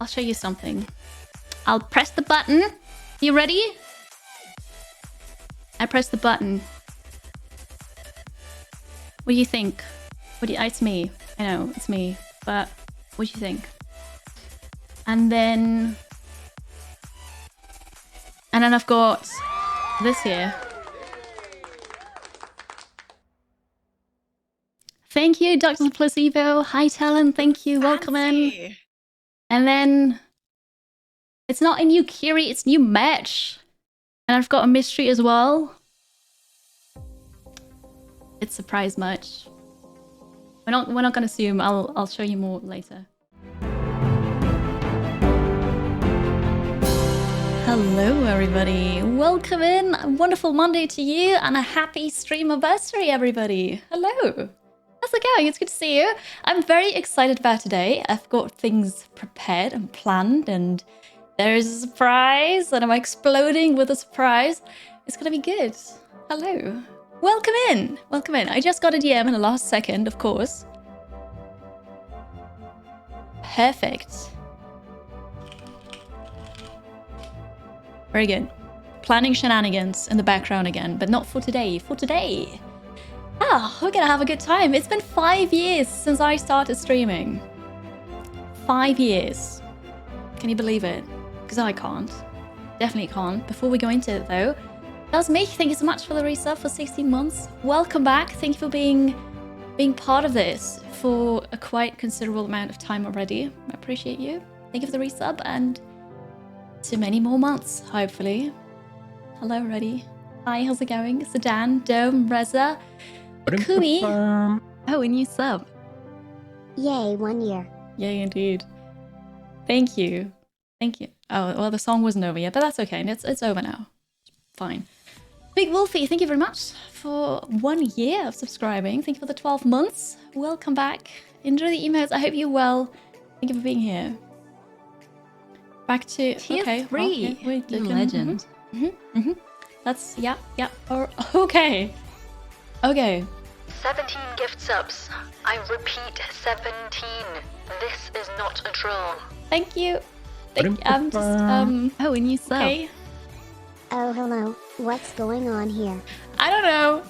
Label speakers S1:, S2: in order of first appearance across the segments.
S1: I'll show you something. I'll press the button. You ready? I press the button. What do you think? It's me. I know, it's me. But what do you think? And then I've got this here. Thank you, Dr. Placebo. Hi, Talon. Thank you. Welcome in. And then it's not a new Kiri, it's new match. And I've got a mystery as well. It's surprise merch. We're not gonna assume. I'll show you more later. Hello everybody. Welcome in. A wonderful Monday to you and a happy stream anniversary, everybody. Hello. How's it going? It's good to see you. I'm very excited about today. I've got things prepared and planned, and there's a surprise, and I'm exploding with a surprise. It's gonna be good. Hello. Welcome in. Welcome in. I just got a DM in the last second, of course. Perfect. Very good. Planning shenanigans in the background again, but not for today. For today. We're gonna have a good time. It's been 5 years since I started streaming. 5 years. Can you believe it? Because I can't. Definitely can't. Before we go into it though, that was me. Thank you so much for the resub for 16 months. Welcome back. Thank you for being part of this for a quite considerable amount of time already. I appreciate you. Thank you for the resub and to many more months, hopefully. Hello, Reddy. Hi, how's it going? Sedan, Dome, Reza, Kumi. Oh, a new sub.
S2: Yay, 1 year.
S1: Yay, indeed. Thank you. Thank you. Oh, well, the song wasn't over yet, but that's okay. It's over now. Fine. Big Wolfie, thank you very much for 1 year of subscribing. Thank you for the 12 months. Welcome back. Enjoy the emails. I hope you're well. Thank you for being here. Back to
S3: Tier 3.
S1: Wait,
S3: you legend.
S1: That's yeah. Or okay.
S4: 17 gift subs. I repeat, 17. This is not a troll.
S1: Thank you.
S3: Oh, a new sub.
S1: Okay.
S2: Oh, hello. What's going on here?
S1: I don't know.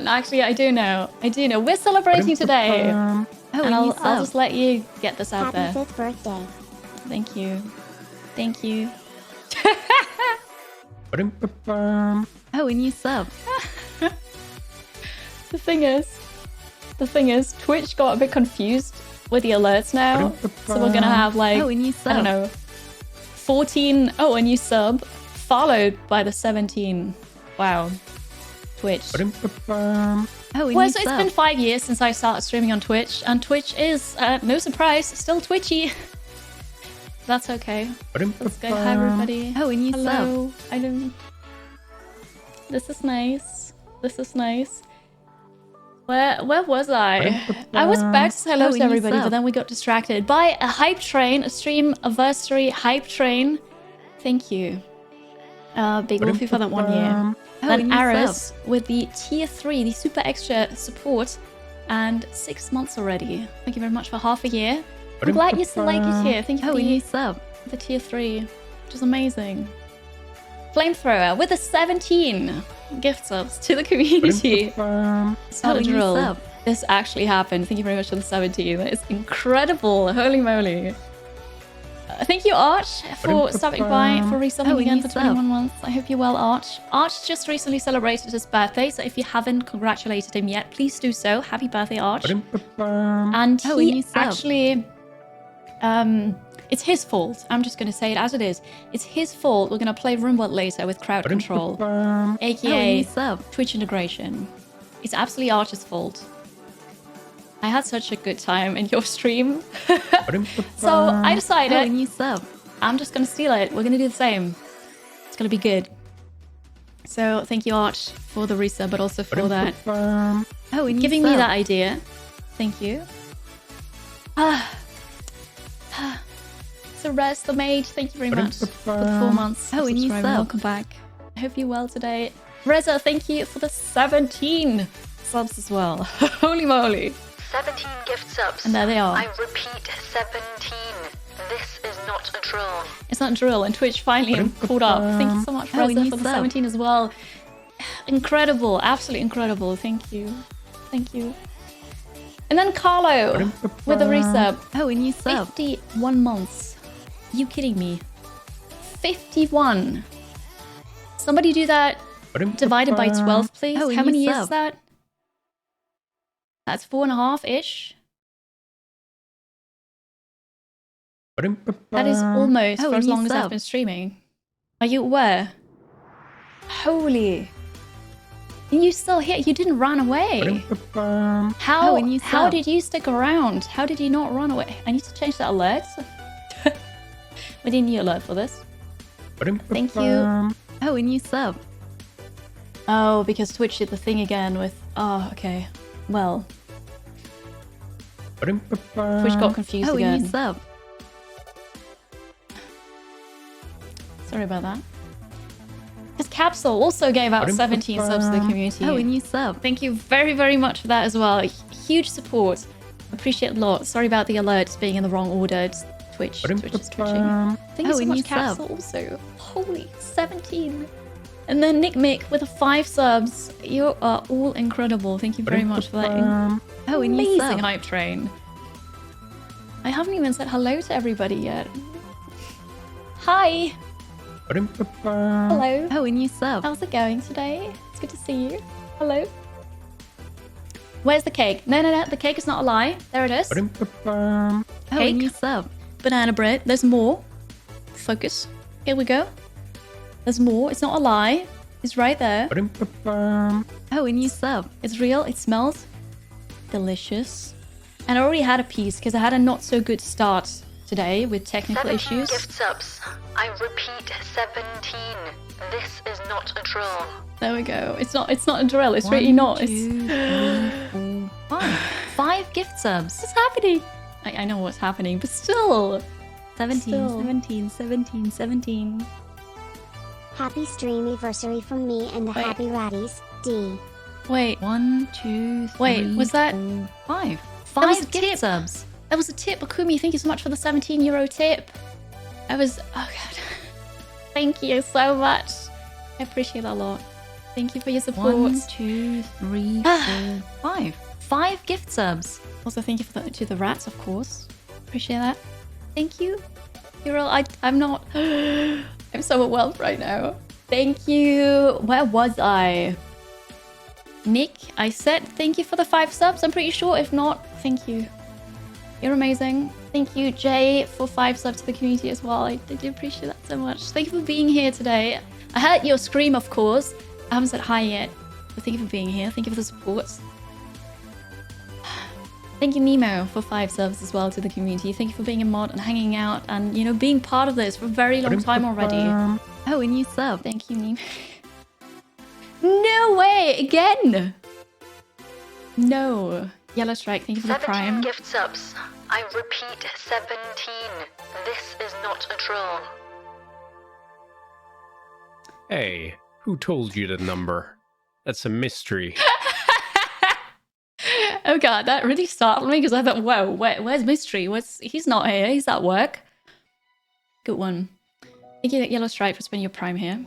S1: Actually, I do know. We're celebrating today.
S3: Oh,
S1: And I'll just let you get this out
S2: Happy
S1: there.
S2: 5th birthday.
S1: Thank you. Thank you.
S3: Oh, a new sub.
S1: The thing is, Twitch got a bit confused with the alerts now. So we're gonna have like,
S3: Oh, a new sub.
S1: I don't know, 14, a new sub, followed by the 17. Wow. Twitch.
S3: Oh, a
S1: Well,
S3: new
S1: so it's
S3: sub.
S1: been 5 years since I started streaming on Twitch, and Twitch is, no surprise, still twitchy. That's okay. Let's go. Hi, everybody.
S3: Oh, a new
S1: Hello. This is nice. Where was I? I was about to say hello
S3: Oh,
S1: to
S3: a new
S1: everybody,
S3: sub.
S1: but then we got distracted by a hype train, a stream anniversary hype train. Thank you. Big Wolfie for that 1 year.
S3: Oh, a
S1: Then
S3: new
S1: Aris with the tier 3, the super extra support, and 6 months already. Thank you very much for half a year. I'm glad you still like it here. Thank you
S3: Oh,
S1: for
S3: a new sub.
S1: the tier 3, which is amazing. Flamethrower with the 17 gift subs to the community. It's not
S3: Oh,
S1: a
S3: a new
S1: drill.
S3: sub.
S1: This actually happened. Thank you very much for the 17. That is incredible. Holy moly. Thank you, Arch, for stopping by, for resubbing
S3: Oh, a
S1: again
S3: new
S1: for
S3: sub.
S1: 21 months. I hope you're well, Arch. Arch just recently celebrated his birthday, so if you haven't congratulated him yet, please do so. Happy birthday, Arch. And
S3: Oh, a
S1: he
S3: new sub.
S1: actually, it's his fault. I'm just going to say it as it is. It's his fault. We're going to play RuneBot later with crowd control,
S3: Oh, a
S1: aka
S3: new sub.
S1: Twitch integration. It's absolutely Arch's fault. I had such a good time in your stream. So I
S3: Oh, a
S1: decided
S3: new sub.
S1: I'm just going to steal it. We're going to do the same. It's going to be good. So thank you, Arch, for the resub, but also for that.
S3: Oh, a new
S1: Giving
S3: sub.
S1: me that idea. Thank you. So Res the Mage, thank you very much for the 4 months.
S3: Oh,
S1: of
S3: a new
S1: subscribing.
S3: sub.
S1: Welcome back. I hope you're well today. Reza, thank you for the 17 subs as well. Holy moly.
S4: 17 gift subs.
S1: And there they are.
S4: I repeat, 17. This is not a drill.
S1: It's not drill, and Twitch finally caught up. Thank you so much,
S3: Oh, and
S1: Reza,
S3: you
S1: for the
S3: sub.
S1: 17 as well. Incredible, absolutely incredible. Thank you. Thank you. And then Carlo with a resub.
S3: Oh, and you sub.
S1: 51 months. You kidding me? 51. Somebody do that divided by 12, please.
S3: Oh, and
S1: How
S3: you
S1: many years
S3: sub.
S1: is that? That's 4.5-ish. That is almost
S3: Oh,
S1: for
S3: and
S1: as
S3: you
S1: long as I've
S3: sub.
S1: been streaming. Are you aware? Holy. And you still here? You didn't run away. How,
S3: Oh, and you
S1: how
S3: sub.
S1: did you stick around? How did you not run away? I need to change that alert. We need a new alert for this. Thank you.
S3: Oh, and you sub.
S1: Oh, because Twitch did the thing again with... Oh, okay. Well, Twitch got confused
S3: Oh, and you
S1: again.
S3: sub.
S1: Sorry about that. Because Capsule also gave out 17 subs to the community.
S3: Oh, and you sub.
S1: Thank you very, very much for that as well. Huge support. Appreciate it a lot. Sorry about the alerts being in the wrong order. It's Twitch. Twitch is twitching. Thank you
S3: Oh,
S1: so
S3: and
S1: much,
S3: you
S1: Capsule, also. Holy, 17. And then Nick Mick with the 5 subs. You are all incredible. Thank you very much for that
S3: Oh, and you
S1: amazing
S3: sub.
S1: hype train. I haven't even said hello to everybody yet. Hi. Hello.
S3: Oh, and you sub.
S1: How's it going today? It's good to see you. Hello. Where's the cake? No, no, no. The cake is not a lie. There it is.
S3: Oh,
S1: Cake.
S3: and you sub.
S1: Banana bread. There's more. Focus. Here we go. There's more. It's not a lie. It's right there.
S3: Oh, and you sub.
S1: It's real. It smells delicious. And I already had a piece because I had a not so good start today with technical
S4: 17
S1: issues.
S4: gift subs. I repeat, 17. This is not a drill.
S1: There we go. It's not a drill. It's really not. It's...
S3: 2, 3, 4, 5. 5 gift subs.
S1: What's happening? I know what's happening, but still.
S3: 17,
S1: Still.
S3: 17, 17, 17.
S2: Happy streamiversary from me and the
S1: Wait.
S2: Happy Ratties, D.
S1: Wait.
S3: 1, 2, 3.
S1: Wait, was that-
S3: 4, 5?
S1: That was a
S3: 5 gift
S1: tip.
S3: subs.
S1: That was a tip, Akumi. Thank you so much for the 17 € tip. I was... Oh, God. Thank you so much. I appreciate that a lot. Thank you for your support.
S3: 1, 2, 3, 4, 5. 5 gift subs.
S1: Also, thank you for to the rats, of course. Appreciate that. Thank you. You're all... I'm not... I'm so overwhelmed right now. Thank you. Where was I? Nick, I said thank you for the 5 subs. I'm pretty sure. If not, thank you. You're amazing. Thank you, Jay, for 5 subs to the community as well. I do appreciate that so much. Thank you for being here today. I heard your scream, of course. I haven't said hi yet, but thank you for being here. Thank you for the support. Thank you, Nemo, for 5 subs as well to the community. Thank you for being a mod and hanging out and, you know, being part of this for a very long time already.
S3: Oh, and you sub.
S1: Thank you, Nemo. No way! Again! No. Yellow Strike, thank you for the
S4: 17
S1: prime.
S4: gift subs. I repeat, 17. This is not a drill.
S5: Hey, who told you the number? That's a mystery.
S1: Oh god, that really startled me because I thought, whoa, where's Mystery? He's not here, he's at work. Good one. Thank you, Yellow Stripe, for spending your prime here.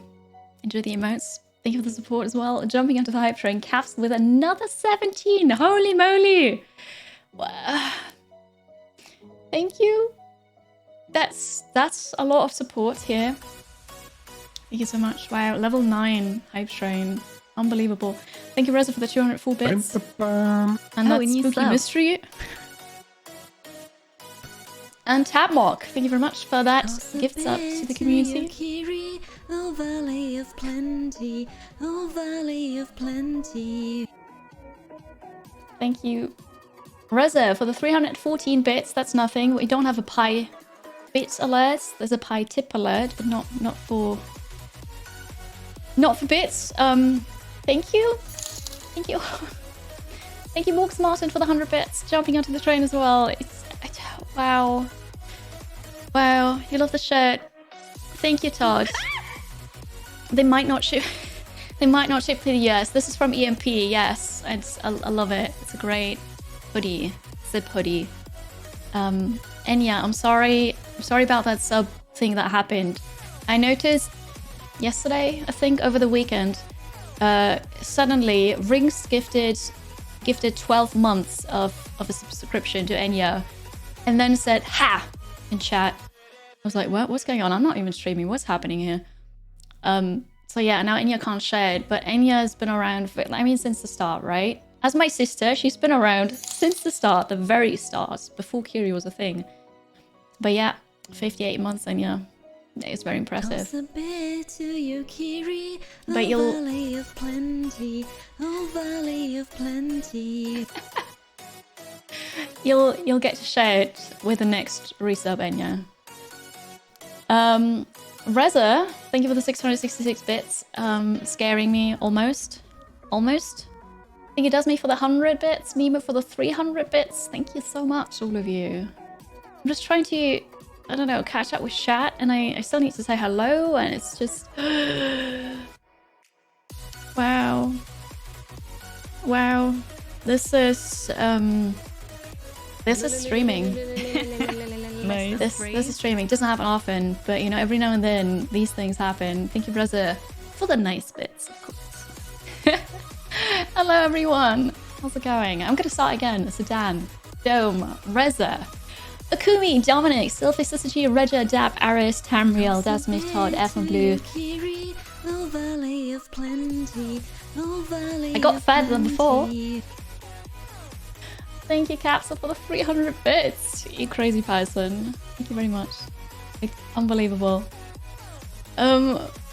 S1: Enjoy the emotes. Thank you for the support as well. Jumping onto the hype train. Caps with another 17. Holy moly. Wow. Thank you. That's a lot of support here. Thank you so much. Wow, level 9 hype train. Unbelievable. Thank you, Reza, for the 204 bits. And
S3: Oh,
S1: that's
S3: and you
S1: Spooky
S3: sub.
S1: Mystery. And Tabmock, thank you very much for that gifts up to the community.
S3: Oh, Valley of Plenty. Oh, Valley of Plenty.
S1: Thank you, Reza, for the 314 bits. That's nothing. We don't have a pie bits alert. There's a pie tip alert, but not for bits. Thank you. Thank you. Thank you, Morgs Martin, for the 100 bits. Jumping onto the train as well. Wow. Wow, you love the shirt. Thank you, Todd. They might not ship. They might not ship to the US. This is from EMP. Yes, I love it. It's a great hoodie, zip hoodie. Enya, I'm sorry. I'm sorry about that sub thing that happened. I noticed yesterday, I think over the weekend, suddenly Rings gifted 12 months of a subscription to Enya, and then said "ha" in chat. I was like, what? What's going on? I'm not even streaming. What's happening here? So yeah, now Enya can't share it, but Enya's been around for, I mean, since the start, right? As my sister, she's been around since the start, the very start, before Kiri was a thing. But yeah, 58 months, Enya. It's very impressive.
S3: Toss a bit to you, Kiri.
S1: But
S3: Oh,
S1: you'll-
S3: valley of plenty. Oh, valley of plenty.
S1: You'll get to share it with the next resub, Enya. Reza, thank you for the 666 bits. Scaring me almost. Almost. I think it does me for the 100 bits, Mima for the 300 bits. Thank you so much, all of you. I'm just trying to, I don't know, catch up with chat, and I still need to say hello, and it's just... Wow. Wow. This is streaming. This is streaming. It doesn't happen often, but you know, every now and then these things happen. Thank you, Reza, for the nice bits, of course. Hello, everyone. How's it going? I'm gonna start again. Sedan, Dome, Reza, Akumi, Dominic, Sylphicity, Regia, Dap, Aris, Tamriel, Dasmith, Todd, F and Blue.
S3: Kiri, oh, valley of plenty. Oh, valley
S1: I got
S3: of
S1: further than before.
S3: plenty.
S1: Thank you, Capsule, for the 300 bits. You crazy person. Thank you very much. Like, unbelievable.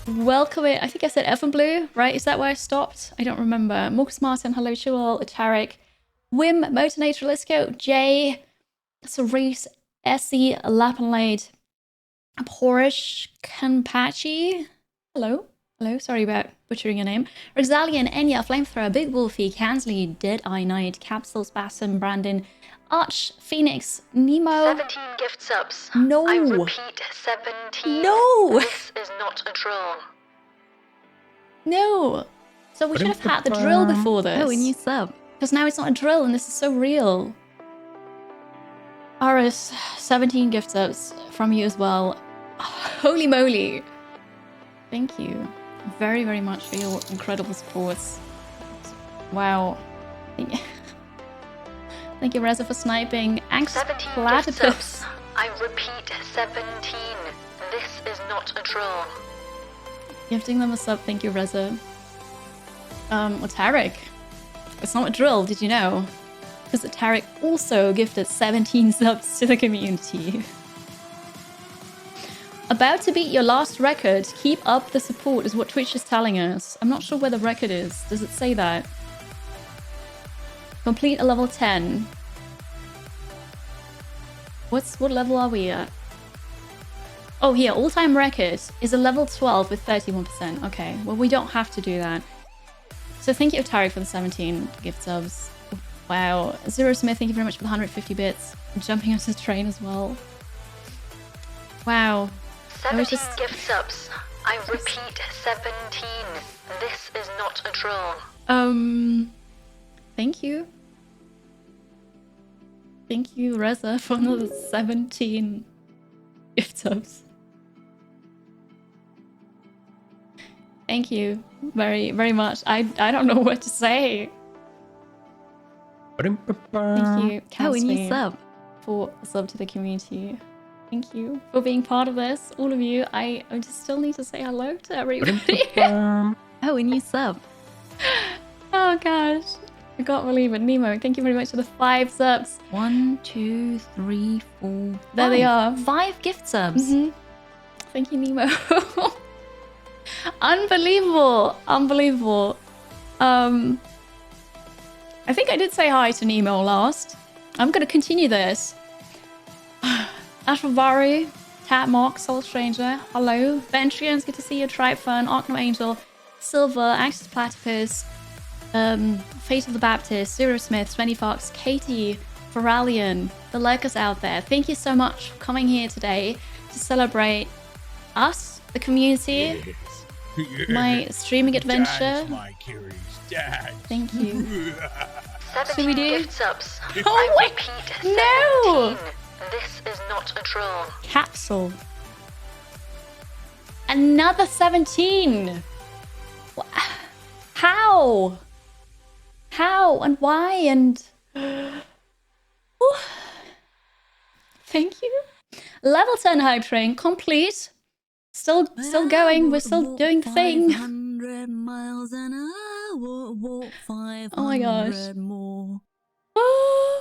S1: Welcome it. I think I said F and Blue, right? Is that where I stopped? I don't remember. Marcus Martin, hello, Shual, Tarek, Wim, Motonator, Lisco, Jay, Cerise, Essie, Lapinlade, Porish, Kanpachi. Hello. Hello, sorry about butchering your name. Roxalian, Enya, Flamethrower, Big Wolfie, Kansley, Dead Eye Knight, Capsule, Spasm, Brandon, Arch, Phoenix, Nemo.
S4: 17 gift subs.
S1: No.
S4: I repeat, 17.
S1: No.
S4: This is not a drill.
S1: No. So we should have had the drill before this.
S3: Oh, a new sub.
S1: Because now it's not a drill and this is so real. Aris, 17 gift subs from you as well. Holy moly. Thank you very, very much for your incredible supports. Wow. Thank you, Reza, for sniping. Angst
S4: 17 gift
S1: Platypus.
S4: subs. I repeat, 17. This is not a drill.
S1: Gifting them a sub. Thank you, Reza. Tarek. It's not a drill, did you know? Because Tarek also gifted 17 subs to the community. About to beat your last record. Keep up the support is what Twitch is telling us. I'm not sure where the record is. Does it say that? Complete a level 10. What level are we at? Oh, here, all-time record is a level 12 with 31%. Okay, well, we don't have to do that. So thank you, Tarek, for the 17 gift subs. Wow. Zero Smith, thank you very much for the 150 bits. Jumping onto the train as well. Wow.
S4: 17 gift subs. I repeat, 17. This is not a drill.
S1: Thank you. Thank you, Reza, for another 17 gift subs. Thank you very, very much. I don't know what to say. Thank you,
S3: Oh, a new
S1: Catsby,
S3: sub.
S1: for a sub to the community. Thank you for being part of this, all of you. I just still need to say hello to everybody.
S3: Oh, a new sub.
S1: Oh gosh, I can't believe it. Nemo, thank you very much for the 5 subs.
S3: 1, 2, 3, 4.
S1: There they are.
S3: 5 gift subs.
S1: Mhm. Thank you, Nemo. Unbelievable, unbelievable. I think I did say hi to Nemo last. I'm gonna continue this. Ashvavari, Tat Mock, Soul Stranger, hello. Ventrians, good to see you. Tribe Fern, Arkham Angel, Silver, Axis Platypus, Fate of the Baptist, Zero Smith, Svenny Fox, Katie, Feralian, the lurkers out there. Thank you so much for coming here today to celebrate us, the community, my streaming adventure.
S6: Dance, my Kiri's dance.
S1: Thank you.
S4: 17
S1: we do?
S4: gift subs.
S1: Oh,
S4: I
S1: wait.
S4: repeat,
S1: No!
S4: 17. This is not a troll.
S1: Capsule. Another 17. How? How and why and Ooh. Thank you. Level 10 hype train complete. Still going. We're still doing the thing.
S3: 500 miles an hour, walk 500
S1: Oh my gosh.
S3: more.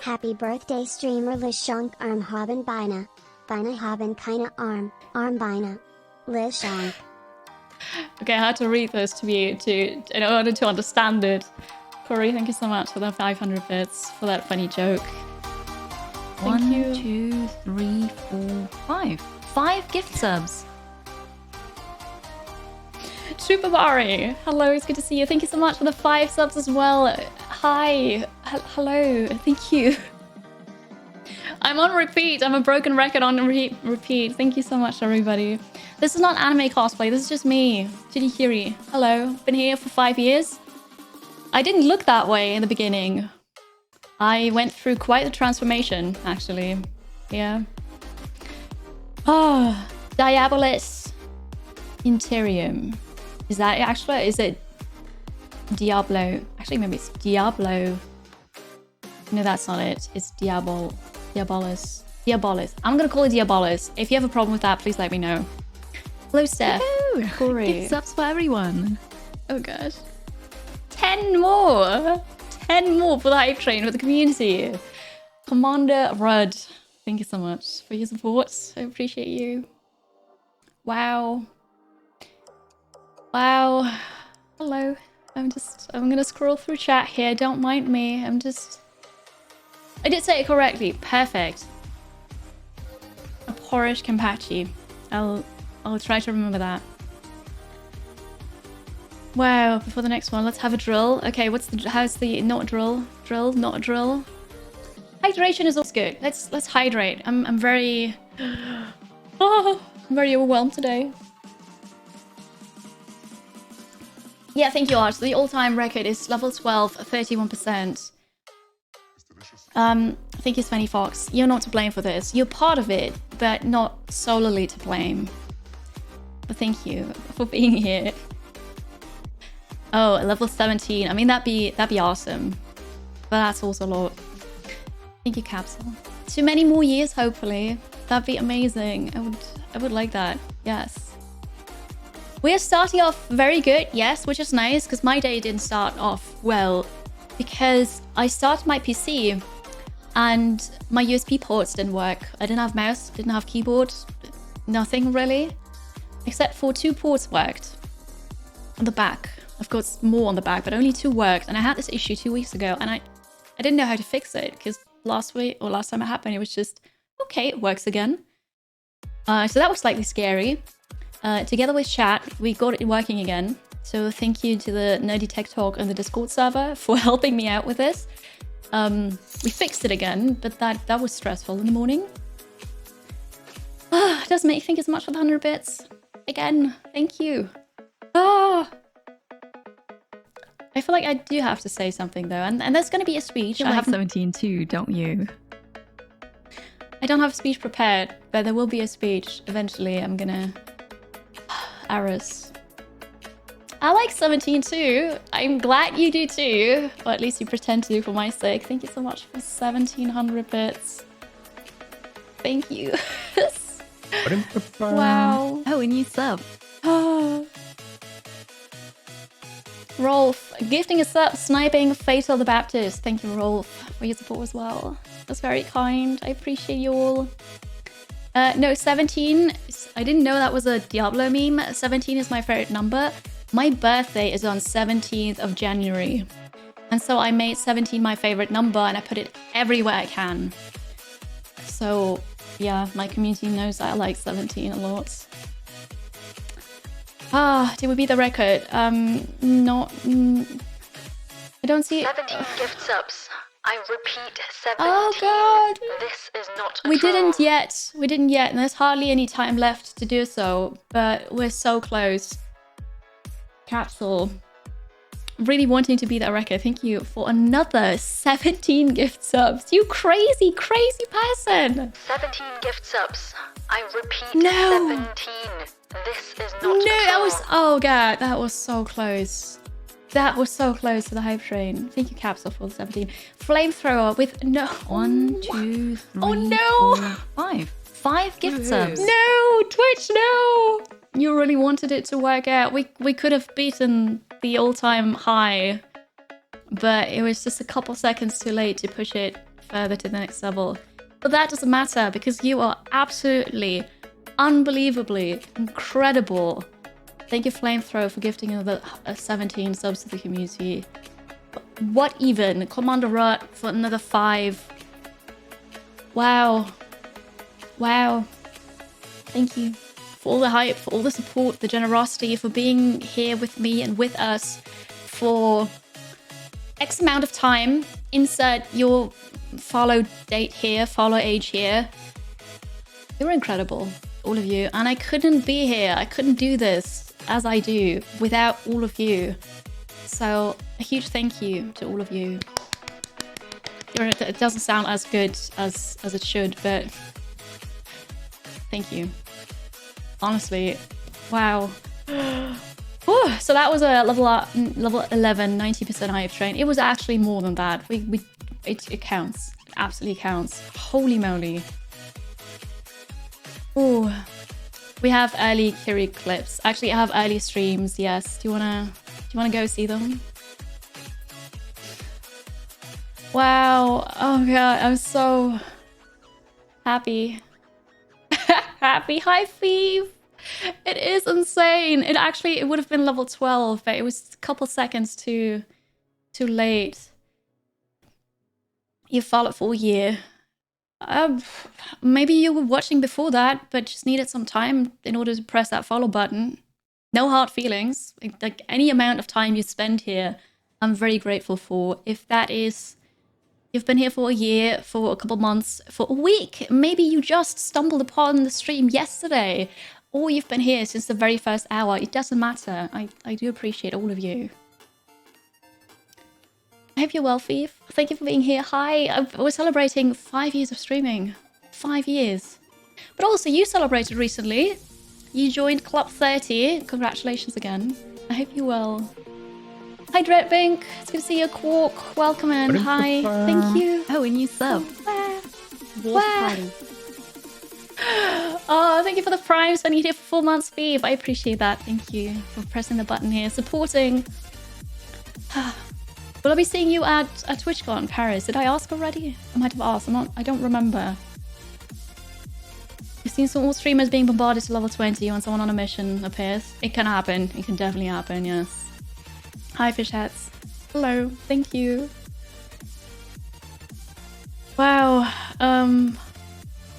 S2: Happy birthday, streamer Lishonk Arm Haben Beine. Beine haben keine Arm Beine. Lishonk.
S1: Okay, I had to read this to in order to understand it. Corey, thank you so much for the 500 bits for that funny joke. Thank
S3: 1,
S1: you.
S3: 2, 3, 4, 5. 5 gift subs.
S1: Super Bari, hello, it's good to see you. Thank you so much for the 5 subs as well. Hi, hello, thank you. I'm on repeat. I'm a broken record on repeat. Thank you so much, everybody. This is not anime cosplay. This is just me, Chidikiri. Hello, been here for 5 years. I didn't look that way in the beginning. I went through quite the transformation, actually. Yeah. Oh, Diabolus Interium. Is that actually? Is it Diablo? Actually, maybe it's Diablo. No, that's not it. It's Diabolus. I'm gonna call it Diabolus. If you have a problem with that, please let me know. Hello, Steph. Corey.
S3: Gift subs for everyone.
S1: Oh gosh. 10 more! 10 more for the hype train with the community. Commander Rudd, thank you so much for your support. I appreciate you. Wow. Wow. Hello. I'm gonna scroll through chat here. Don't mind me. I did say it correctly. Perfect. A Porish Kampachi. I'll try to remember that. Wow, before the next one, let's have a drill. Okay, how's the not drill? Drill, not a drill. Hydration is also good. Let's hydrate. I'm very I'm very overwhelmed today. Yeah, thank you, Arch. The all-time record is level 12, 31%. Thank you, Svenny Fox. You're not to blame for this. You're part of it, but not solely to blame. But thank you for being here. Oh, level 17. I mean, that'd be awesome. But that's also a lot. Thank you, Capsule. Too many more years, hopefully. That'd be amazing. I would like that. Yes. We're starting off very good, yes, which is nice, because my day didn't start off well. Because I started my PC and my USB ports didn't work. I didn't have mouse, didn't have keyboard, nothing really. Except for 2 ports worked. On the back. Of course, more on the back, but only 2 worked. And I had this issue 2 weeks ago, and I didn't know how to fix it, because last time it happened, it was just, okay, it works again. So that was slightly scary. Together with chat, we got it working again. So thank you to the Nerdy Tech Talk on the Discord server for helping me out with this. We fixed it again, but that was stressful in the morning. Doesn't make you think as much for the 100 bits. Again, thank you. I feel like I do have to say something though, and there's going to be a speech.
S3: You like 17 too, don't you?
S1: I don't have a speech prepared, but there will be a speech eventually. I'm gonna... Aris. I like 17 too. I'm glad you do too. Or at least you pretend to for my sake. Thank you so much for 1700 bits. Thank you. Wow.
S3: Oh, a new sub.
S1: Rolf, gifting a sub, sniping Fatal the Baptist. Thank you, Rolf, for your support as well. That's very kind. I appreciate you all. No, 17. I didn't know that was a Diablo meme. 17 is my favorite number. My birthday is on 17th of January. And so I made 17 my favorite number and I put it everywhere I can. So yeah, my community knows I like 17 a lot. Did we beat the record? I don't see it.
S4: 17 gift subs. I repeat, 17.
S1: Oh god!
S4: This is not a
S1: We
S4: troll.
S1: didn't yet. We didn't yet, and there's hardly any time left to do so. But we're so close. Capsule. really wanting to beat that record. Thank you for another 17 gift subs. You crazy, crazy person.
S4: 17 gift subs. I repeat,
S1: No.
S4: 17. This is not
S1: No,
S4: a
S1: that
S4: troll.
S1: was, oh god, that was so close. That was so close to the hype train. Thank you, Capsule, for the 17. Flamethrower with no.
S3: 1, 2, 3,
S1: Oh, no.
S3: 4, 5.
S1: 5 gift
S3: Woohoo.
S1: subs. No, Twitch, no. You really wanted it to work out. We could have beaten the all-time high, but it was just a couple seconds too late to push it further to the next level. But that doesn't matter because you are absolutely, unbelievably incredible. Thank you, Flamethrower, for gifting another 17 subs to the community. What even? Commander Rut for another 5. Wow. Wow. Thank you for all the hype, for all the support, the generosity, for being here with me and with us for X amount of time. Insert your follow date here, follow age here. You're incredible, all of you. And I couldn't be here. I couldn't do this as I do without all of you. So a huge thank you to all of you. It doesn't sound as good as it should, but thank you. Honestly, wow. Whew, so that was a level 11, 90% hype train. It was actually more than that. It counts. It absolutely counts. Holy moly. Ooh. We have early Kiri clips. Actually, I have early streams. Yes. Do you wanna go see them? Wow. Oh god, I'm so happy. Happy. Hi, Thief. It is insane. It would have been level 12, but it was a couple seconds too late. You followed for a year. Maybe you were watching before that, but just needed some time in order to press that follow button. No hard feelings. Like any amount of time you spend here, I'm very grateful for. If that is, you've been here for a year, for a couple months, for a week, maybe you just stumbled upon the stream yesterday, or you've been here since the very first hour. It doesn't matter. I do appreciate all of you. I hope you're well, Thief. Thank you for being here. Hi, we're celebrating 5 years of streaming. 5 years. But also, you celebrated recently. You joined Club 30. Congratulations again. I hope you're well. Hi, Dreadbink. It's good to see you. Quark, welcome in. Hi. Thank you.
S3: Oh, a new sub.
S1: Wow. Oh, thank you for the prime. Spending here for 4 months, Thief. I appreciate that. Thank you for pressing the button here. Supporting. Will I be seeing you at TwitchCon Paris? Did I ask already? I might have asked. I don't remember. You've seen some more streamers being bombarded to level 20 when someone on a mission appears. It can happen. It can definitely happen, yes. Hi, fish hats. Hello. Thank you. Wow.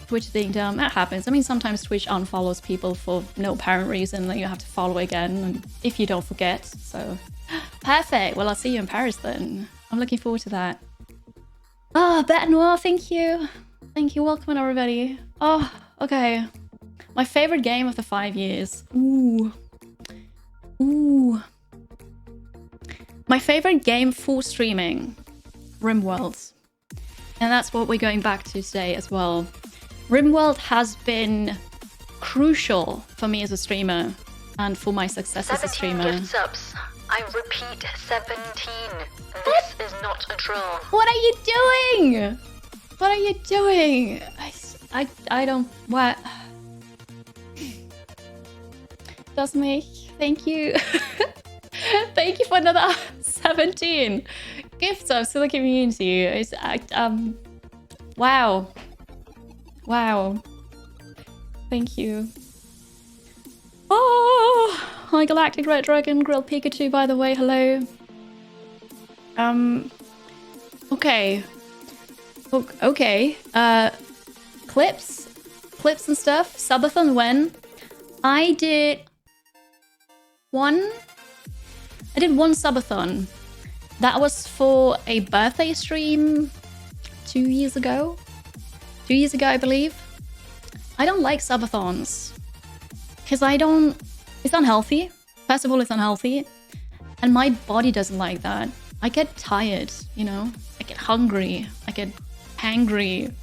S1: Twitch is being dumb. That happens. I mean, sometimes Twitch unfollows people for no apparent reason that you have to follow again, and if you don't forget. So, perfect. Well, I'll see you in Paris then. I'm looking forward to that. Ah, Bet Noir, thank you. Thank you. Welcome, everybody. Oh, okay. My favorite game of the 5 years. Ooh. Ooh. My favorite game for streaming. RimWorld. And that's what we're going back to today as well. RimWorld has been crucial for me as a streamer and for my success as a
S4: 17
S1: streamer.
S4: gift subs. I repeat, 17. This is not a troll.
S1: What are you doing? What are you doing? I don't... What? Does me. Thank you. Thank you for another 17 gift subs to the community. It's, wow. Wow. Thank you. Oh, hi Galactic Red Dragon, Grilled Pikachu, by the way, hello. Okay. Okay. Clips and stuff. Subathon when? I did one subathon. That was for a birthday stream 2 years ago. 2 years ago, I believe. I don't like subathons. Because it's unhealthy. First of all, it's unhealthy. And my body doesn't like that. I get tired, you know? I get hungry. I get hangry.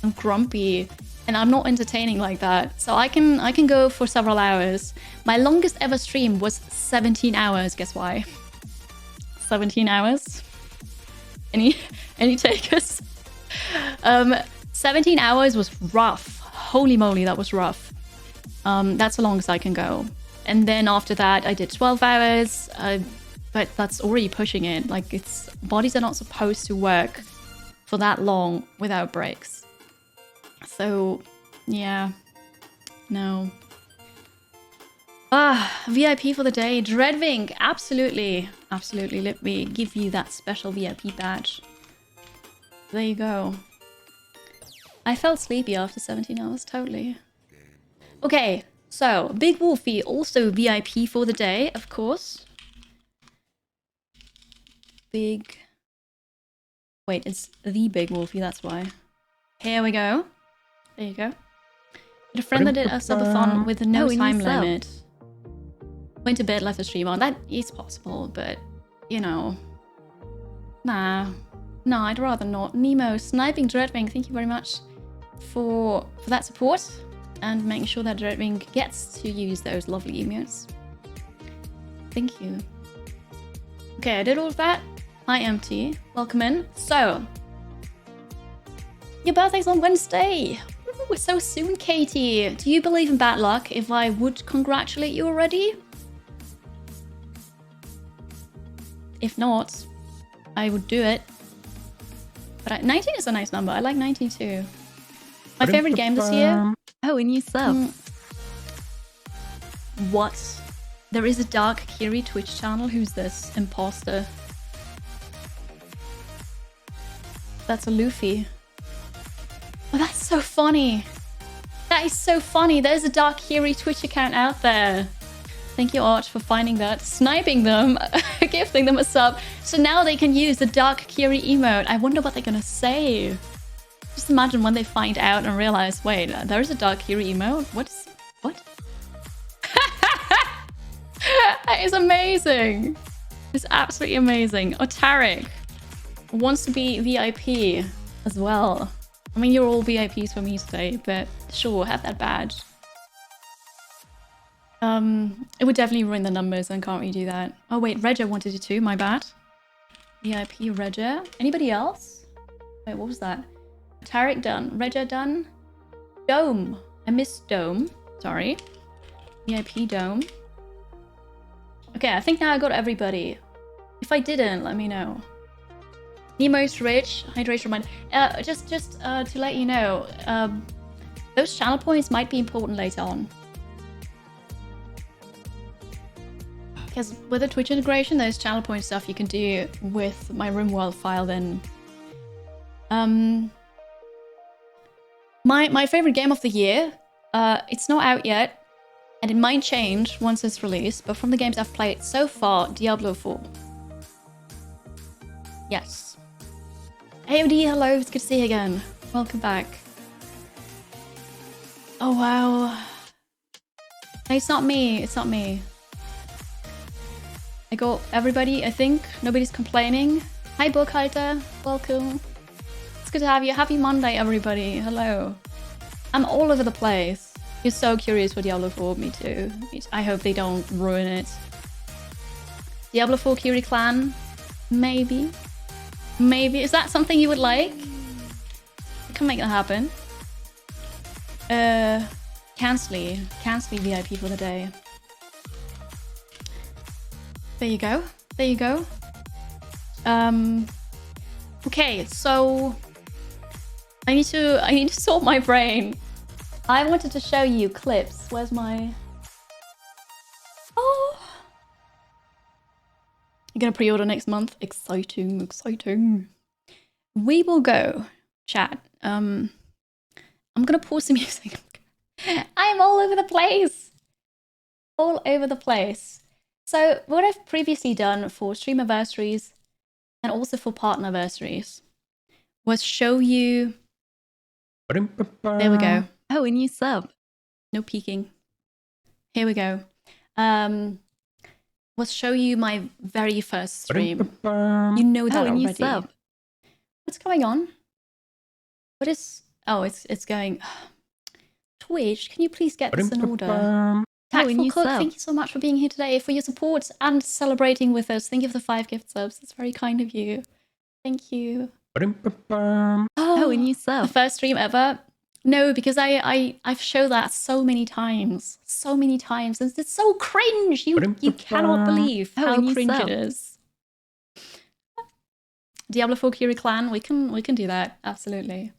S1: I'm grumpy. And I'm not entertaining like that. So I can go for several hours. My longest ever stream was 17 hours. Guess why? 17 hours? Any takers? 17 hours was rough. Holy moly, that was rough. That's the longest I can go. And then after that, I did 12 hours. But that's already pushing it. Like, it's bodies are not supposed to work for that long without breaks. So, yeah. No. VIP for the day. Dreadwing. Absolutely. Absolutely. Let me give you that special VIP badge. There you go. I felt sleepy after 17 hours. Totally. Okay. So, Big Wolfie, also VIP for the day, of course. Big... Wait, it's the Big Wolfie, that's why. Here we go. There you go. A friend that did a subathon with no time limit. Went to bed, left the stream on. That is possible, but, you know... Nah, I'd rather not. Nemo, Sniping Dreadwing, thank you very much for that support. And making sure that Dreadwing gets to use those lovely emotes. Thank you. Okay, I did all of that. Hi, MT. Welcome in. So, your birthday's on Wednesday. Ooh, so soon, Katie. Do you believe in bad luck if I would congratulate you already? If not, I would do it. But 19 is a nice number. I like 19 too. My favorite game this year...
S3: Oh, a new sub.
S1: What? There is a Dark Kiri Twitch channel? Who's this? Imposter. That's a Luffy. Oh, that's so funny. That is so funny. There's a Dark Kiri Twitch account out there. Thank you, Arch, for finding that. Sniping them. Gifting them a sub. So now they can use the Dark Kiri emote. I wonder what they're gonna say. Just imagine when they find out and realize, wait, there's a Dark Kiri emote? What? That is amazing. It's absolutely amazing. Oh, Tarek wants to be VIP as well. I mean, you're all VIPs for me today, but sure, have that badge. It would definitely ruin the numbers and can't really do that. Oh wait, Regia wanted it too, my bad. VIP Regia. Anybody else? Wait, what was that? Tarek done. Regia done. Dome. I missed Dome. Sorry. VIP Dome. Okay, I think now I got everybody. If I didn't, let me know. Nemo's rich. Hydration reminder. Just to let you know, those channel points might be important later on. Because with the Twitch integration, there's channel point stuff you can do with my RimWorld file then. My favorite game of the year, it's not out yet, and it might change once it's released, but from the games I've played so far, Diablo 4. Yes. AOD, hello, it's good to see you again. Welcome back. Oh wow. No, it's not me, it's not me. I got everybody, I think. Nobody's complaining. Hi, Bookhalter. Welcome. It's good to have you. Happy Monday, everybody. Hello. I'm all over the place. You're so curious for Diablo 4. Me too. I hope they don't ruin it. Diablo 4 Kiri Clan? Maybe. Maybe. Is that something you would like? I can make that happen. Cansley. Cansley VIP for the day. There you go. There you go. Okay, so I need to sort my brain. I wanted to show you clips. Where's my... Oh! You're gonna pre-order next month? Exciting, exciting. We will go, chat. I'm gonna pause the music. I'm all over the place. All over the place. So what I've previously done for stream anniversaries and also for partner anniversaries was show you... There we go.
S3: Oh, a new sub.
S1: No peeking. Here we go. was show you my very first stream. You know that
S3: Oh, and you
S1: already.
S3: sub.
S1: What's going on? What is... Oh, it's going... Twitch, can you please get this in order?
S3: and
S1: Tactful
S3: you
S1: Cook,
S3: sub.
S1: thank you so much for being here today, for your support and celebrating with us. Thank you for the 5 gift subs. It's very kind of you. Thank you.
S3: Oh, and you
S1: The
S3: sub.
S1: first stream ever? No, because I've showed that so many times. So many times. And it's so cringe. You cannot believe
S3: Oh,
S1: how
S3: and you
S1: cringe
S3: sub.
S1: it is. Diablo 4 Kiri clan, we can do that. Absolutely.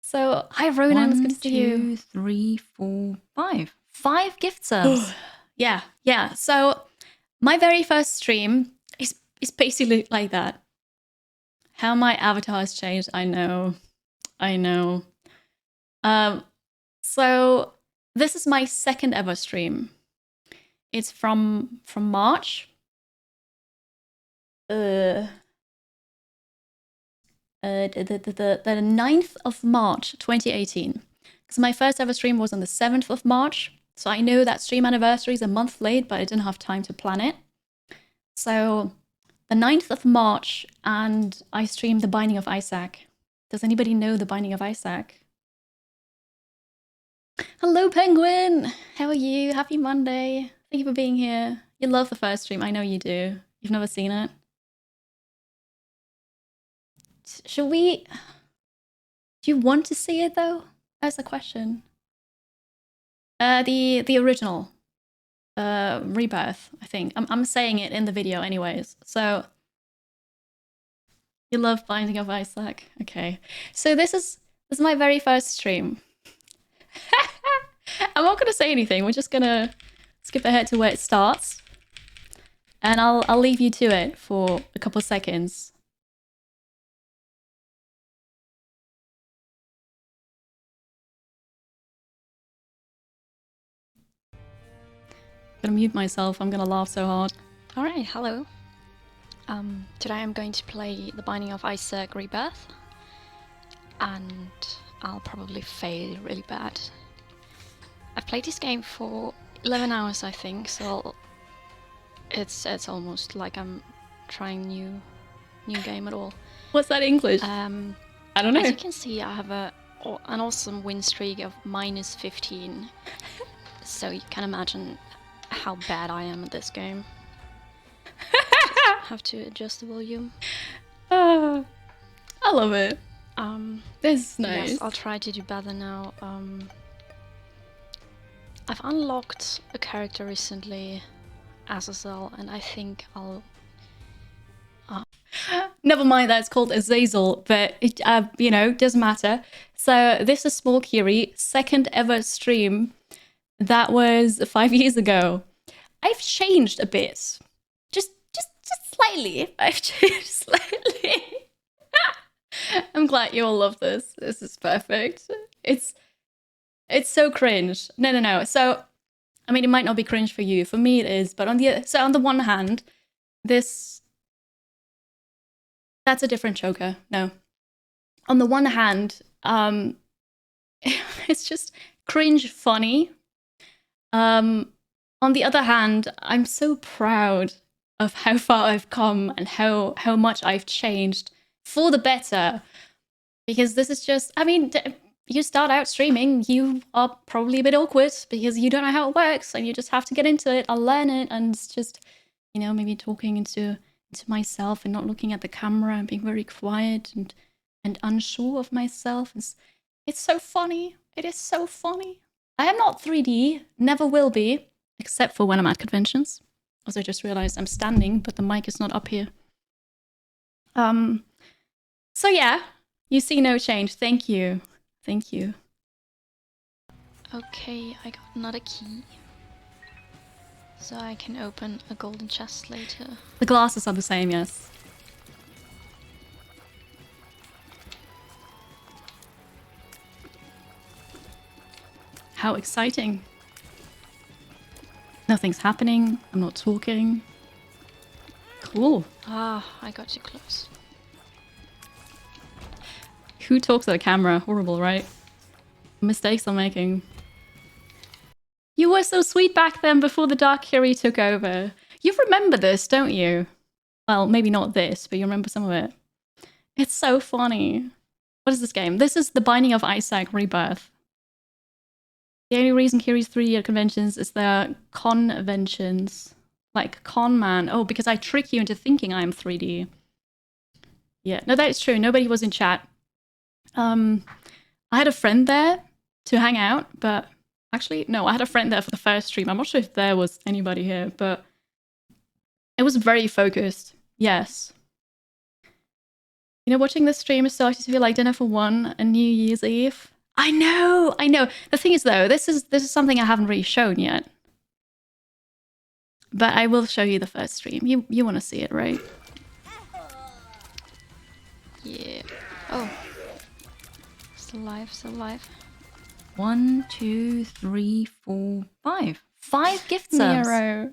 S1: So, hi Ronan, it's good to see you.
S3: 1, 2, 3, 4, 5.
S1: 5 gift subs. yeah. So my very first stream is basically like that. How my avatar has changed, I know. So this is my second ever stream. It's from March. The 9th of March 2018. Because my first ever stream was on the 7th of March. So I know that stream anniversary is a month late, but I didn't have time to plan it. So the 9th of March, and I streamed The Binding of Isaac. Does anybody know The Binding of Isaac? Hello, Penguin! How are you? Happy Monday. Thank you for being here. You love the first stream. I know you do. You've never seen it. Should we... Do you want to see it, though? That's the question. The original. Rebirth, I think. I'm saying it in the video anyways. So... You love Binding of Isaac? Okay. So this is my very first stream. I'm not gonna say anything. We're just gonna skip ahead to where it starts. And I'll leave you to it for a couple of seconds. I'm gonna mute myself. I'm gonna laugh so hard.
S7: Alright, hello. Today I'm going to play The Binding of Isaac Rebirth. And I'll probably fail really bad. I've played this game for 11 hours, I think, so it's almost like I'm trying new game at all.
S1: What's that English?
S7: I
S1: don't know.
S7: As you can see, I have an awesome win streak of minus 15. So you can imagine how bad I am at this game. Have to adjust the volume.
S1: I love it. This is
S7: Yes,
S1: nice.
S7: I'll try to do better now. I've unlocked a character recently, Azazel, and I think I'll...
S1: Never mind that it's called Azazel, but it, doesn't matter. So this is Small Kiri, second ever stream. That was 5 years ago. I've changed a bit. Just slightly. I've changed slightly. I'm glad you all love this. This is perfect. It's so cringe. No. So, I mean, it might not be cringe for you. For me, it is. But on the one hand, that's a different choker. No. On the one hand, it's just cringe funny. On the other hand, I'm so proud of how far I've come and how much I've changed for the better. Because this is just, I mean, you start out streaming, you are probably a bit awkward because you don't know how it works and you just have to get into it. I'll learn it, and it's just, maybe talking into myself and not looking at the camera and being very quiet and unsure of myself. It's so funny. It is so funny. I am not 3D, never will be, except for when I'm at conventions. Also, I just realized I'm standing, but the mic is not up here. So yeah, you see no change. Thank you. Thank you.
S7: Okay, I got another key. So I can open a golden chest later.
S1: The glasses are the same, yes. How exciting. Nothing's happening. I'm not talking. Cool.
S7: Ah, I got too close.
S1: Who talks at a camera? Horrible, right? Mistakes I'm making. You were so sweet back then before the Dark Kiri took over. You remember this, don't you? Well, maybe not this, but you remember some of it. It's so funny. What is this game? This is The Binding of Isaac Rebirth. The only reason Kiri's 3D at conventions is they're conventions. Like, con man. Oh, because I trick you into thinking I'm 3D. Yeah, no, that is true. Nobody was in chat. I had a friend there to hang out, but actually, no, I had a friend there for the first stream. I'm not sure if there was anybody here, but it was very focused. Yes. You know, watching this stream is starting to feel like dinner for one and New Year's Eve. I know. The thing is, though, this is something I haven't really shown yet. But I will show you the first stream. You want to see it, right?
S7: Yeah. Oh. Still alive, still alive.
S3: 1, 2, 3, 4, 5.
S1: 5 gift subs. Nero.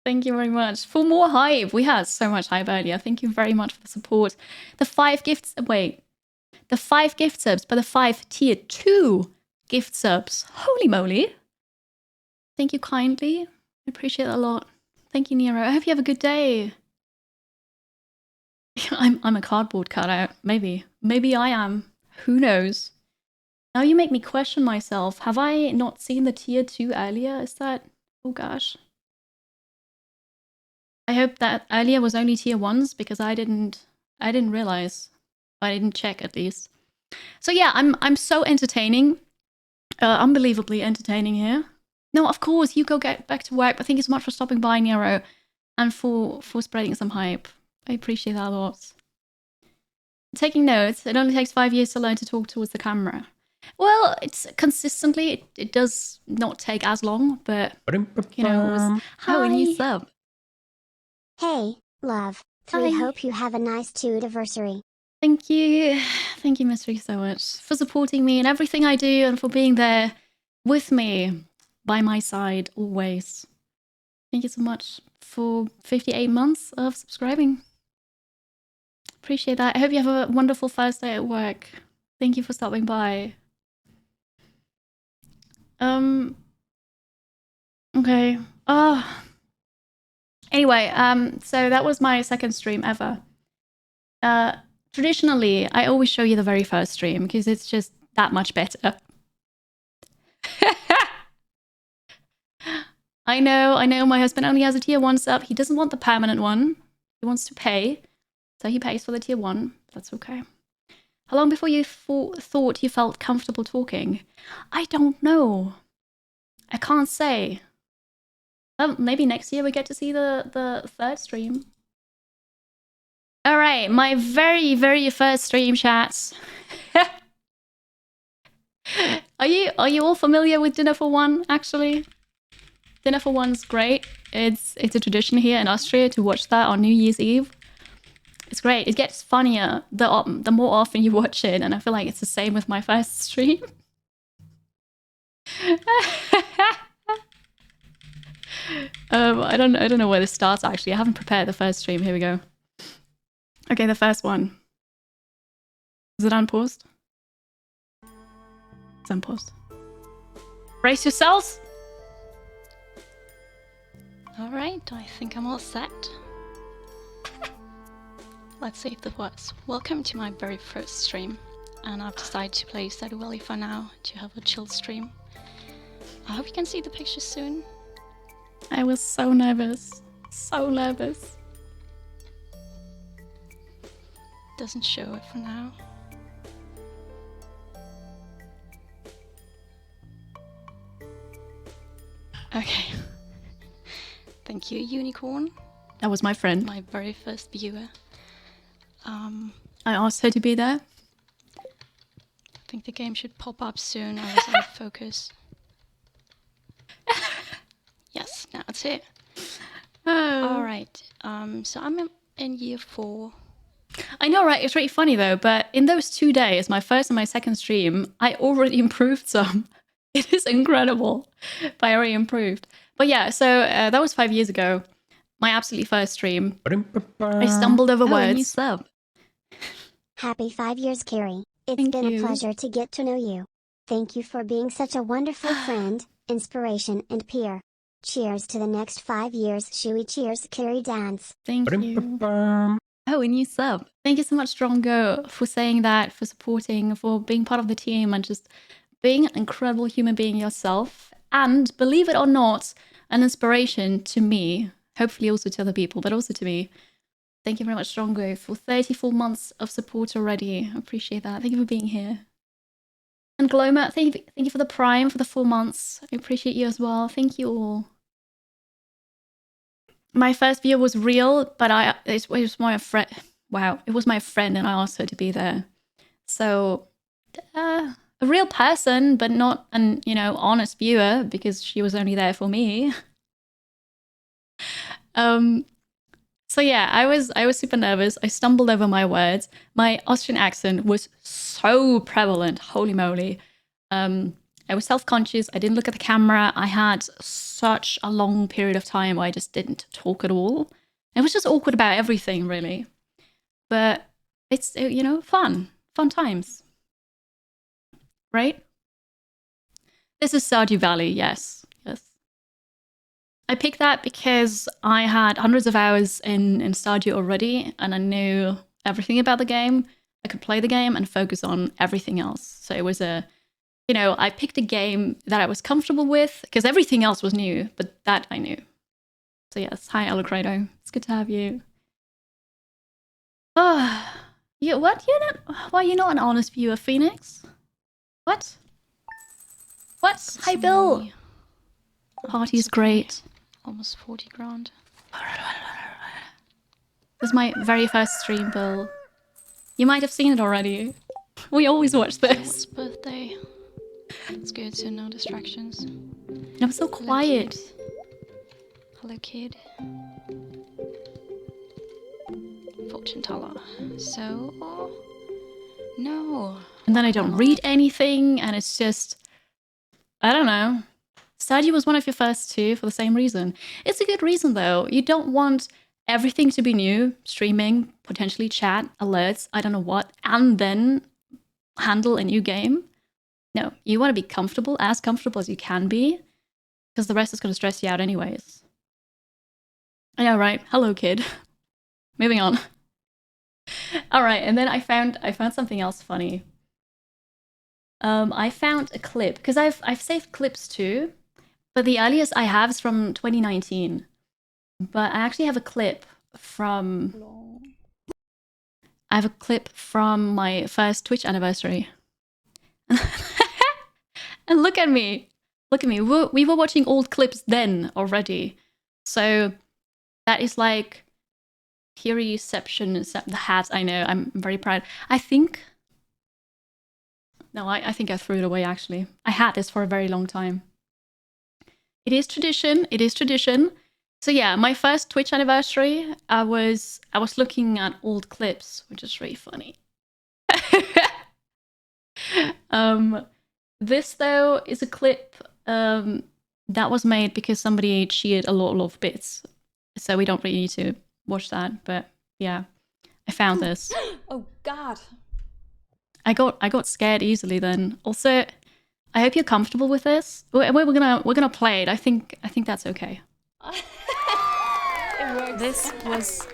S1: Thank you very much. For more hype. We had so much hype earlier. Thank you very much for the support. The 5 gifts. Wait. The 5 gift subs, but the 5 tier 2 gift subs. Holy moly. Thank you kindly. I appreciate that a lot. Thank you, Nero. I hope you have a good day. I'm a cardboard cutout. Maybe I am. Who knows? Now you make me question myself. Have I not seen the tier 2 earlier? Is that... Oh gosh. I hope that earlier was only tier 1s because I didn't realize. I didn't check at least. So yeah, I'm so entertaining. Unbelievably entertaining here. No, of course, you go get back to work. But thank you so much for stopping by, Nero. And for spreading some hype. I appreciate that a lot. Taking notes. It only takes 5 years to learn to talk towards the camera. Well, it's consistently, it does not take as long, but, you know, it was...
S3: How a new sub.
S2: Hey, love. 3
S1: Hi.
S2: hope you have a nice 2-anniversary.
S1: Thank you. Thank you, Mystery, so much for supporting me and everything I do and for being there with me, by my side, always. Thank you so much for 58 months of subscribing. Appreciate that. I hope you have a wonderful first day at work. Thank you for stopping by. Okay. Anyway, so that was my second stream ever. Traditionally, I always show you the very first stream because it's just that much better. I know, my husband only has a tier 1 sub. He doesn't want the permanent one. He wants to pay. So he pays for the tier 1. That's okay. How long before you thought you felt comfortable talking? I don't know. I can't say. Well, maybe next year we get to see the third stream. All right, my very, very first stream, chats. Are you all familiar with Dinner for One, actually? Dinner for One's great. It's a tradition here in Austria to watch that on New Year's Eve. It's great. It gets funnier the more often you watch it, and I feel like it's the same with my first stream. I don't know where this starts actually. I haven't prepared the first stream. Here we go. Okay, the first one. Is it unpaused? It's unpaused. Brace yourselves.
S7: Alright, I think I'm all set. Let's see if this works. Welcome to my very first stream. And I've decided to play Stardew Valley for now, to have a chill stream. I hope you can see the pictures soon.
S1: I was so nervous. So nervous.
S7: Doesn't show it for now. Okay. Thank you, Unicorn.
S1: That was my friend.
S7: My very first viewer.
S1: I asked her to be there.
S7: I think the game should pop up soon. I was out of focus. Yes, now it's here. Alright, so I'm in year 4.
S1: I know, right? It's really funny though, but in those 2 days, my first and my second stream, I already improved some. It is incredible, but I already improved. But yeah, so that was 5 years ago. My absolutely first stream. I stumbled over
S3: A new
S1: words.
S3: sub.
S2: Happy 5 years, Carrie. It's
S1: Thank
S2: been
S1: you.
S2: a pleasure to get to know you. Thank you for being such a wonderful friend, inspiration, and peer. Cheers to the next 5 years. Shui, cheers, Carrie Dance.
S1: Thank you.
S5: Ba-dum-ba-bum.
S1: Oh, a new sub. Thank you so much, Strongo, for saying that, for supporting, for being part of the team, and just being an incredible human being yourself. And believe it or not, an inspiration to me, hopefully also to other people, but also to me. Thank you very much, Strongo, for 34 months of support already. I appreciate that. Thank you for being here. And Gloma, thank you for the Prime for the 4 months. I appreciate you as well. Thank you all. My first view was real, but it was my friend. Wow, it was my friend, and I asked her to be there. So, a real person, but not an honest viewer, because she was only there for me. So yeah, I was super nervous. I stumbled over my words. My Austrian accent was so prevalent. Holy moly! I was self-conscious. I didn't look at the camera. I had such a long period of time where I just didn't talk at all. It was just awkward about everything, really. But it's, fun times. Right? This is Stardew Valley, yes. I picked that because I had hundreds of hours in Stardew already, and I knew everything about the game. I could play the game and focus on everything else. So it was I picked a game that I was comfortable with, because everything else was new, but that I knew. So yes, hi Alacredo. It's good to have you. Oh, what? Why you're not an honest viewer, Phoenix? What? What? Hi Bill.
S7: Me.
S1: Party's great.
S7: Almost 40 grand.
S1: This is my very first stream, Bill. You might have seen it already. We always watch this.
S7: Someone's birthday. It's good, so no distractions.
S1: I'm so quiet.
S7: Hello, kid. Fortune teller. So, no.
S1: And then I don't read anything, and it's just, I don't know. Stardew was one of your first two for the same reason. It's a good reason, though. You don't want everything to be new, streaming, potentially chat, alerts, I don't know what, and then handle a new game. No, you want to be comfortable as you can be, because the rest is going to stress you out anyways. I know, right? Hello, kid. Moving on. All right, and then I found something else funny. I found a clip, because I've saved clips too, but the earliest I have is from 2019. But I actually have a clip from my first Twitch anniversary. And look at me. We were watching old clips then already. So that is like Curieception, the hat. I know, I'm very proud. I think I think I threw it away, actually. I had this for a very long time. It is tradition. So yeah, my first Twitch anniversary, I was looking at old clips, which is really funny. This though is a clip that was made because somebody cheated a lot of bits, so we don't really need to watch that. But yeah, I found this.
S3: Oh God.
S1: I got scared easily then. Also, I hope you're comfortable with this. We're gonna play it. I think that's okay.
S3: It works.
S8: This was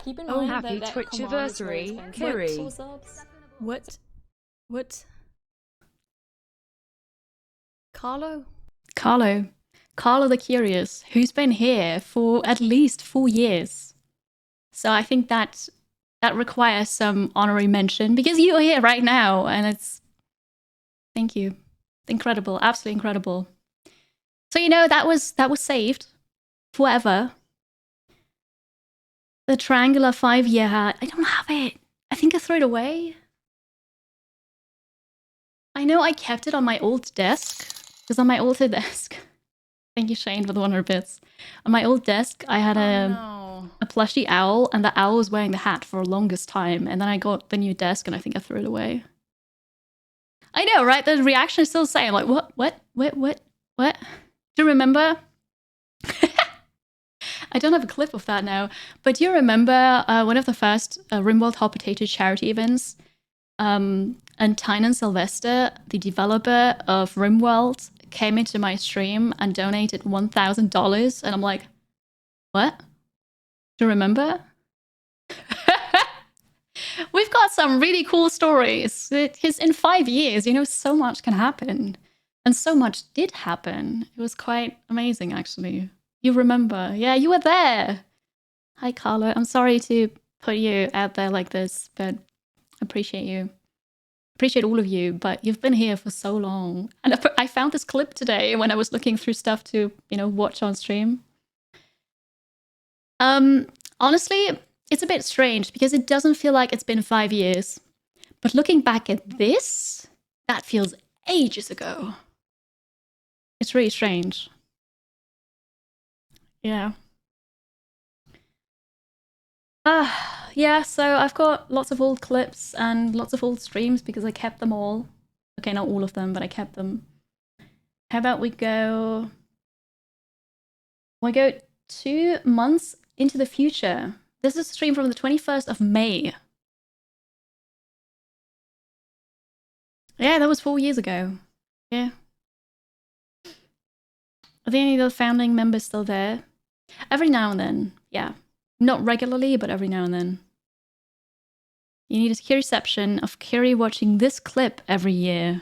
S3: Keep in
S8: Oh,
S3: mind
S8: happy
S3: that
S8: Twitchiversary,
S3: command is
S8: Kiri.
S3: very expensive.
S8: what? Carlo?
S1: Carlo the Curious, who's been here for at least 4 years. So I think that requires some honorary mention, because you are here right now, and it's... Thank you. Incredible, absolutely incredible. So that was saved forever. The triangular 5-year hat. I don't have it. I think I threw it away. I know I kept it on my old desk, because on my old desk... Thank you, Shane, for the 100 bits. On my old desk, I had a plushy owl, and the owl was wearing the hat for the longest time. And then I got the new desk, and I think I threw it away. I know, right? The reaction is still the same. Like, what? Do you remember? I don't have a clip of that now. But do you remember one of the first RimWorld Hot Potato charity events? And Tynan Sylvester, the developer of RimWorld, came into my stream and donated $1,000, and I'm like, what? Do you remember? We've got some really cool stories. Because in 5 years, you know, so much can happen. And so much did happen. It was quite amazing, actually. You remember. Yeah, you were there. Hi, Carlo. I'm sorry to put you out there like this, but I appreciate you. Appreciate all of you, but you've been here for so long. And I found this clip today when I was looking through stuff to, you know, watch on stream. Honestly, it's a bit strange because it doesn't feel like it's been 5 years. But looking back at this, that feels ages ago. It's really strange. Yeah. Yeah, so I've got lots of old clips and lots of old streams because I kept them all. Okay, not all of them, but I kept them. How about we go 2 months into the future. This is a stream from the 21st of May. Yeah, that was 4 years ago. Yeah. Are there any of the founding members still there? Every now and then, yeah. Not regularly, but every now and then. You need a key reception of Kiri watching this clip every year.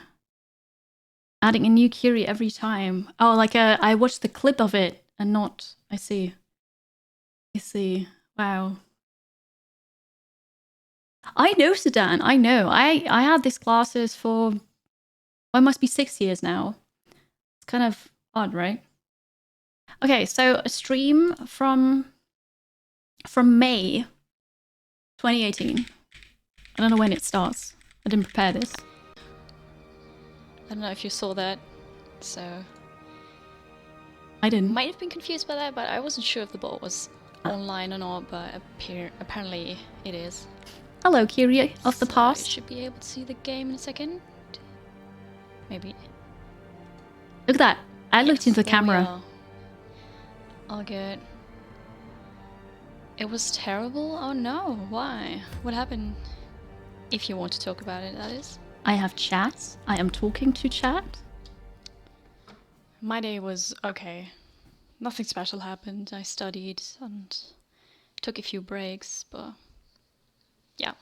S1: Adding a new Kiri every time. Oh, like I watched the clip of it and not... I see. I see. Wow. I know, Sudan. I know. I had these classes for... Well, it must be 6 years now. It's kind of odd, right? Okay, so a stream from May 2018. I don't know when it starts. I didn't prepare this.
S7: I don't know if you saw that, so...
S1: I didn't.
S7: Might have been confused by that, but I wasn't sure if the bot was online or not, but apparently it is.
S1: Hello, Kiri of the
S7: So
S1: past.
S7: I should be able to see the game in a second. Maybe.
S1: Look at that. I looked into the
S7: There we
S1: camera.
S7: are. All good. It was terrible? Oh no, why? What happened? If you want to talk about it, that is.
S1: I have chat. I am talking to chat.
S7: My day was okay. Nothing special happened. I studied and took a few breaks, but yeah.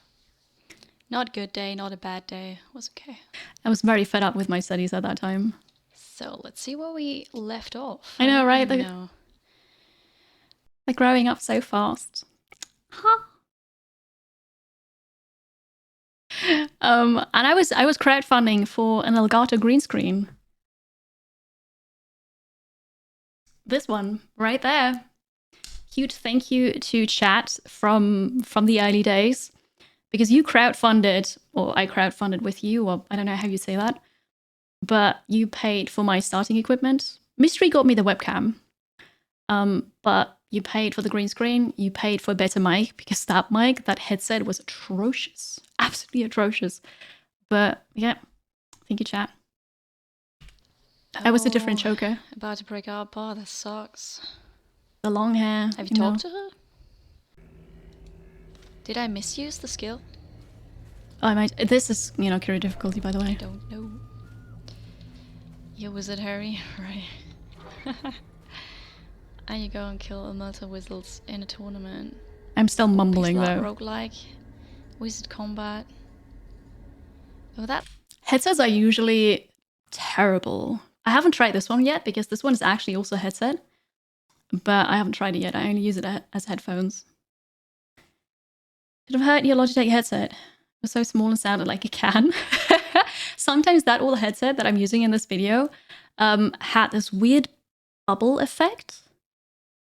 S7: Not a good day, not a bad day. It was okay.
S1: I was very fed up with my studies at that time.
S7: So let's see where we left off.
S1: I know,
S7: don't
S1: right?
S7: even
S1: Like-
S7: know.
S1: They're growing up so fast. Huh. And I was crowdfunding for an Elgato green screen. This one right there. Huge thank you to chat from the early days, because you crowdfunded, or I crowdfunded with you, or I don't know how you say that, but you paid for my starting equipment. Mystery got me the webcam, but you paid for the green screen, you paid for a better mic, because that mic, that headset was atrocious. Absolutely atrocious. But yeah, thank you, chat. I was a different
S7: Oh,
S1: choker.
S7: About to break up. Oh, that sucks.
S1: The long hair.
S7: Have you talked to her? Did I misuse the skill?
S1: Oh, I might. This is, Kiri difficulty, by the way.
S7: Don't know. You wizard Harry, right? And you go and kill a multi wizards in a tournament.
S1: I'm still mumbling, though.
S7: Roguelike. Wizard combat. Oh, that.
S1: Headsets are usually terrible. I haven't tried this one yet, because this one is actually also a headset. But I haven't tried it yet. I only use it as headphones. Should have heard your Logitech headset. It was so small and sounded like a can. Sometimes that old headset that I'm using in this video had this weird bubble effect.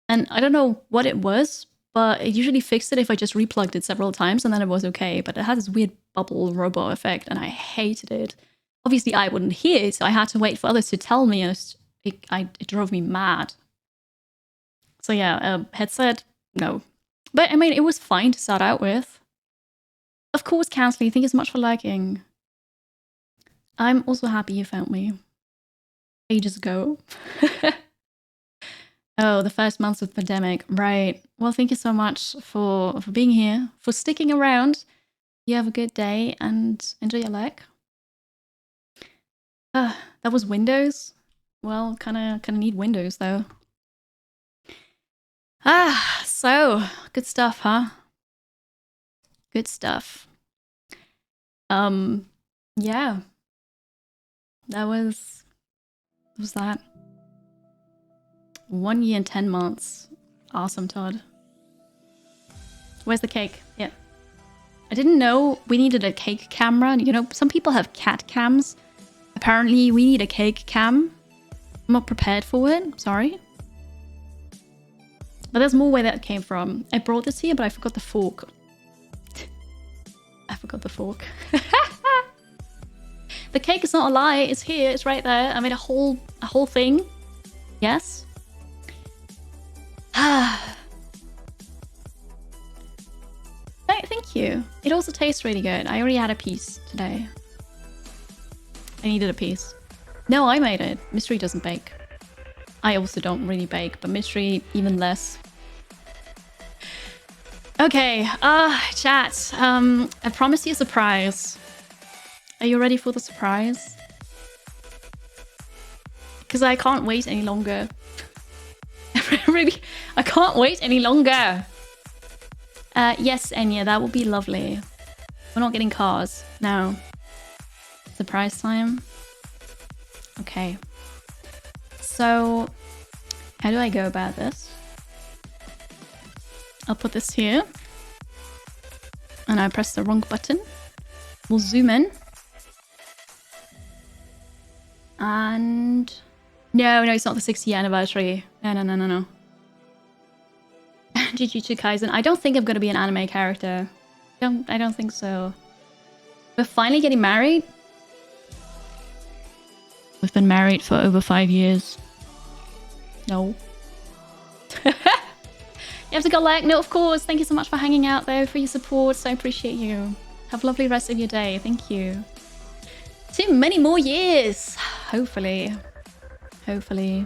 S1: And I don't know what it was, but it usually fixed it if I just replugged it several times, and then it was okay. But it had this weird bubble robot effect, and I hated it. Obviously, I wouldn't hear it, so I had to wait for others to tell me, and it drove me mad. So yeah, headset, no. But I mean, it was fine to start out with. Of course, Kansley, thank you so much for liking. I'm also happy you found me. Ages ago. Oh, the first months of the pandemic. Right. Well, thank you so much for being here, for sticking around. You have a good day and enjoy your leg. That was Windows. well, kind of need windows though. Ah, so good stuff, huh? Good stuff. Yeah. That was that. 1 year and 10 months. Awesome, Todd. Where's the cake? Yeah. I didn't know we needed a cake camera. You know, some people have cat cams. Apparently, we need a cake cam. I'm not prepared for it. Sorry. But there's more where that came from. I brought this here, but I forgot the fork. I forgot the fork. The cake is not a lie. It's here. It's right there. I made a whole thing. Yes. Thank you. It also tastes really good. I already had a piece today. I needed a piece. No, I made it. Mystery doesn't bake. I also don't really bake, but Mystery even less. Okay, chat. I promised you a surprise. Are you ready for the surprise? Because I can't wait any longer. Really, I can't wait any longer. Yes, Enya, that would be lovely. We're not getting cars. No. Surprise time. Okay. So, how do I go about this? I'll put this here. And I press the wrong button. We'll zoom in. And... No, it's not the 60th anniversary. No. Jujutsu Kaisen. I don't think I'm gonna be an anime character. I don't think so. We're finally getting married. We've been married for over 5 years. No. You have to go like, no, of course. Thank you so much for hanging out though, for your support. So I appreciate you. Have a lovely rest of your day. Thank you. Too many more years. Hopefully. Hopefully.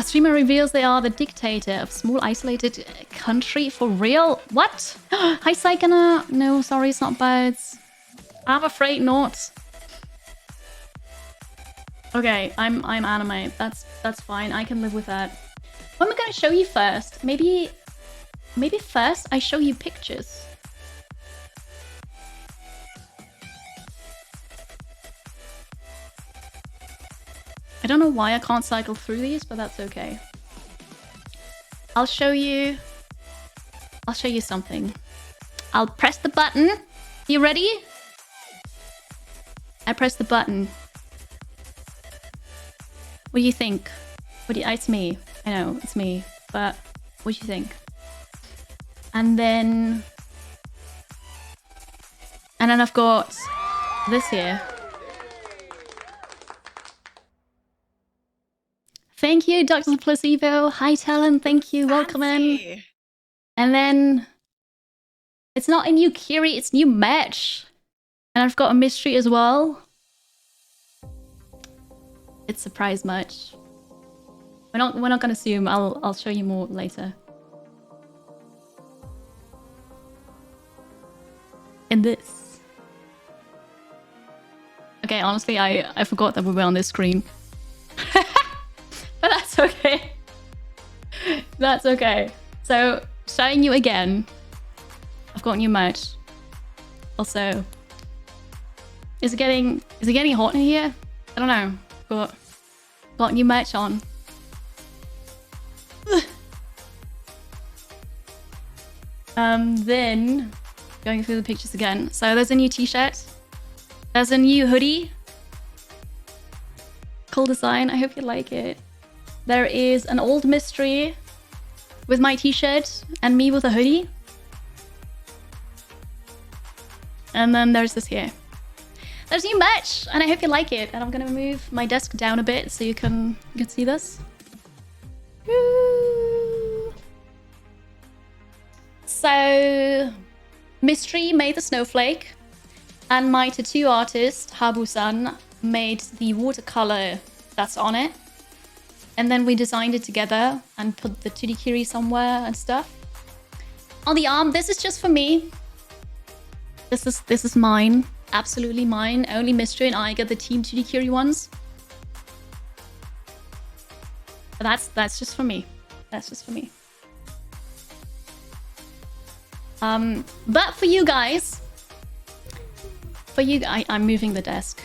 S1: Streamer reveals they are the dictator of small isolated country for real. What? Hi, Saikana. No, sorry, it's not birds. I'm afraid not. Okay, I'm anime. That's fine. I can live with that. What am I gonna show you first? Maybe first I show you pictures. I don't know why I can't cycle through these, but that's okay. I'll show you something. I'll press the button. You ready? I press the button. What do you think? It's me. I know, it's me. But what do you think? And then I've got this here. Thank you, Dr. Placebo. Hi, Talon. Thank you. Welcome in. And then it's not a new Kiri, it's new match. And I've got a mystery as well. It's surprise merch. We're not gonna assume. I'll show you more later. In this. Okay, honestly, I forgot that we were on this screen. But that's okay. That's okay. So, showing you again. I've got new merch. Also, is it getting hot in here? I don't know. Got new merch on. Then going through the pictures again. So there's a new t-shirt. There's a new hoodie. Cool design. I hope you like it. There is an old mystery with my t-shirt and me with a hoodie. And then there's this here. There's new merch, and I hope you like it. And I'm gonna move my desk down a bit so you can see this. Woo. So, Mystery made the snowflake, and my tattoo artist Habu-san made the watercolor that's on it. And then we designed it together and put the Tudikiri somewhere and stuff. On the arm, this is just for me. This is mine. Absolutely mine. Only Mystery and I get the Team Tudikiri ones. But that's just for me. That's just for me. But for you guys, I'm moving the desk.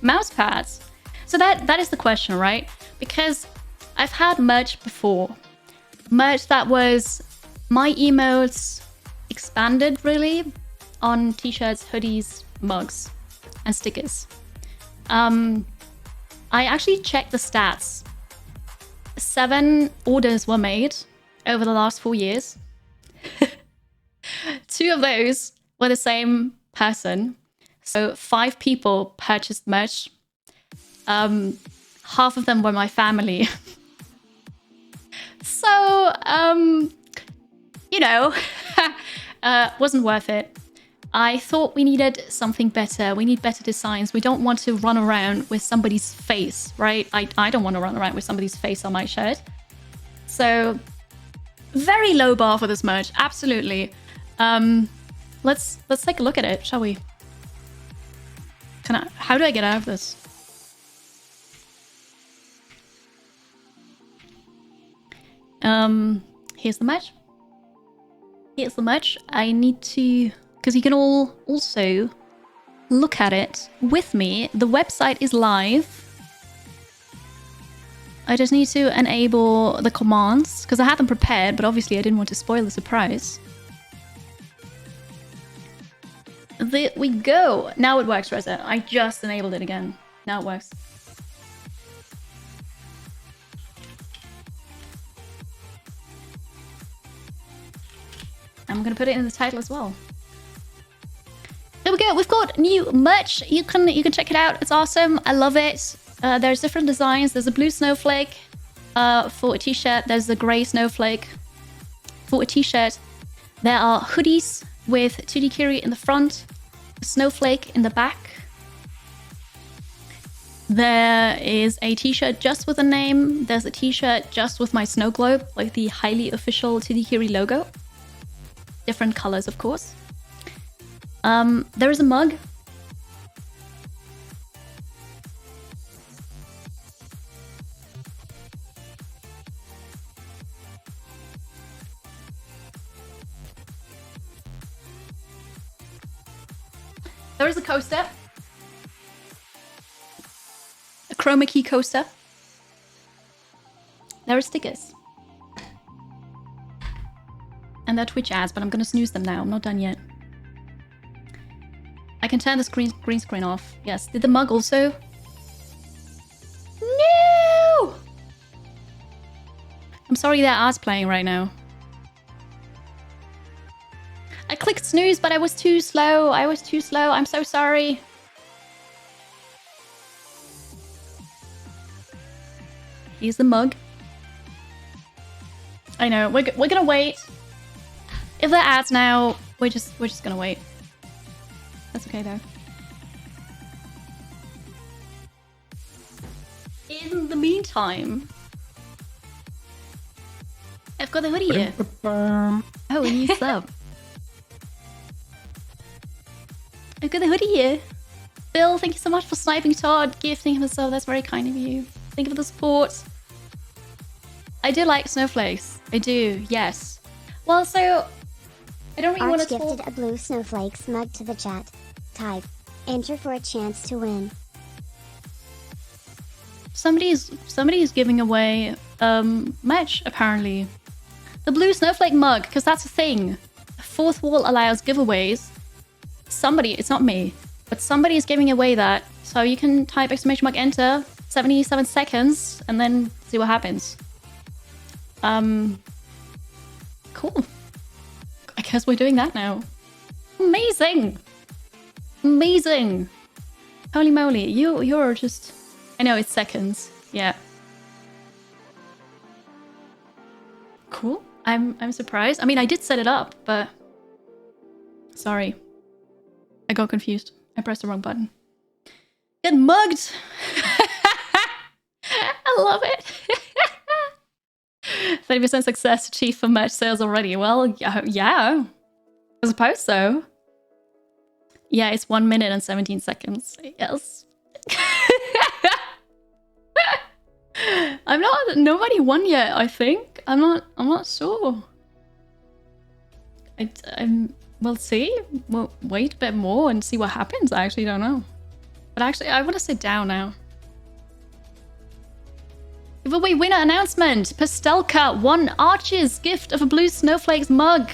S1: Mouse pads. So that is the question, right? Because I've had merch before. Merch that was my emotes expanded really on t-shirts, hoodies, mugs, and stickers. I actually checked the stats. 7 orders were made over the last 4 years. 2 of those were the same person. So 5 people purchased merch. Half of them were my family. So, you know, wasn't worth it. I thought we needed something better. We need better designs. We don't want to run around with somebody's face, right? I don't want to run around with somebody's face on my shirt. So, very low bar for this merch. Absolutely. Let's take a look at it, shall we? How do I get out of this? Here's the merch. Here's the merch. I need to, because you can all also look at it with me. The website is live. I just need to enable the commands because I had them prepared, but obviously I didn't want to spoil the surprise. There we go. Now it works, Reza. I just enabled it again. Now it works. I'm gonna put it in the title as well. There we go. We've got new merch. You can check it out. It's awesome. I love it. There's different designs. There's a blue snowflake for a t-shirt. There's a grey snowflake for a t-shirt. There are hoodies with 2D Kiri in the front, a snowflake in the back. There is a t-shirt just with a name. There's a t-shirt just with my snow globe, like the highly official 2D Kiri logo. Different colors, of course. There is a mug. There is a coaster. A chroma key coaster. There are stickers. And they're Twitch ads, but I'm gonna snooze them now. I'm not done yet. I can turn the green screen off. Yes. Did the mug also? No! I'm sorry there are ads playing right now. I clicked snooze, but I was too slow. I'm so sorry. Here's the mug. I know. We're gonna wait. If they're ads now, we're just gonna wait. That's okay though. In the meantime, I've got the hoodie here. Oh, a new sub. I've got the hoodie here. Bill, thank you so much for sniping Todd, gifting him a sub. That's very kind of you. Thank you for the support. I do like snowflakes. I do, yes. Well, so I don't really want to talk.
S2: Gifted a blue snowflakes mug to the chat. Type. Enter for a chance to win.
S1: Somebody's giving away merch apparently. The blue snowflake mug, because that's a thing. Fourth Wall allows giveaways. Somebody, it's not me, but somebody is giving away that. So you can type exclamation mark enter 77 seconds and then see what happens. Cool. I guess we're doing that now. Amazing. Amazing. Holy moly, you're just... I know, it's seconds. Yeah. Cool. I'm surprised. I mean, I did set it up, but... Sorry. I got confused. I pressed the wrong button. Get mugged! I love it. 30% success achieved for merch sales already. Well, yeah. I suppose so. Yeah, it's 1 minute and 17 seconds. Yes. I'm not. Nobody won yet. I think. I'm not sure. I'm. We'll see. We'll wait a bit more and see what happens. I actually don't know. But actually, I want to sit down now. Giveaway winner announcement. Pastelka won Arch's gift of a blue snowflakes mug.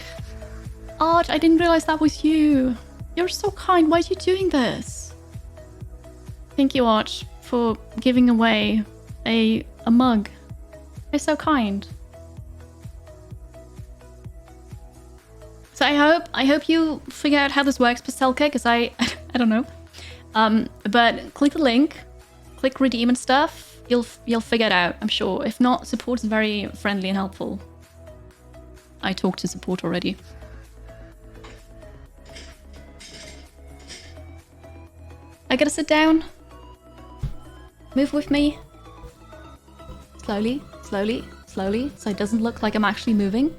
S1: Arch, I didn't realize that was you. You're so kind. Why are you doing this? Thank you, Arch, for giving away a mug. You're so kind. So I hope you figure out how this works, Pastelka, because I don't know. But click the link, click redeem and stuff. You'll figure it out, I'm sure. If not, support is very friendly and helpful. I talked to support already. I gotta sit down. Move with me. Slowly, slowly, slowly, so it doesn't look like I'm actually moving.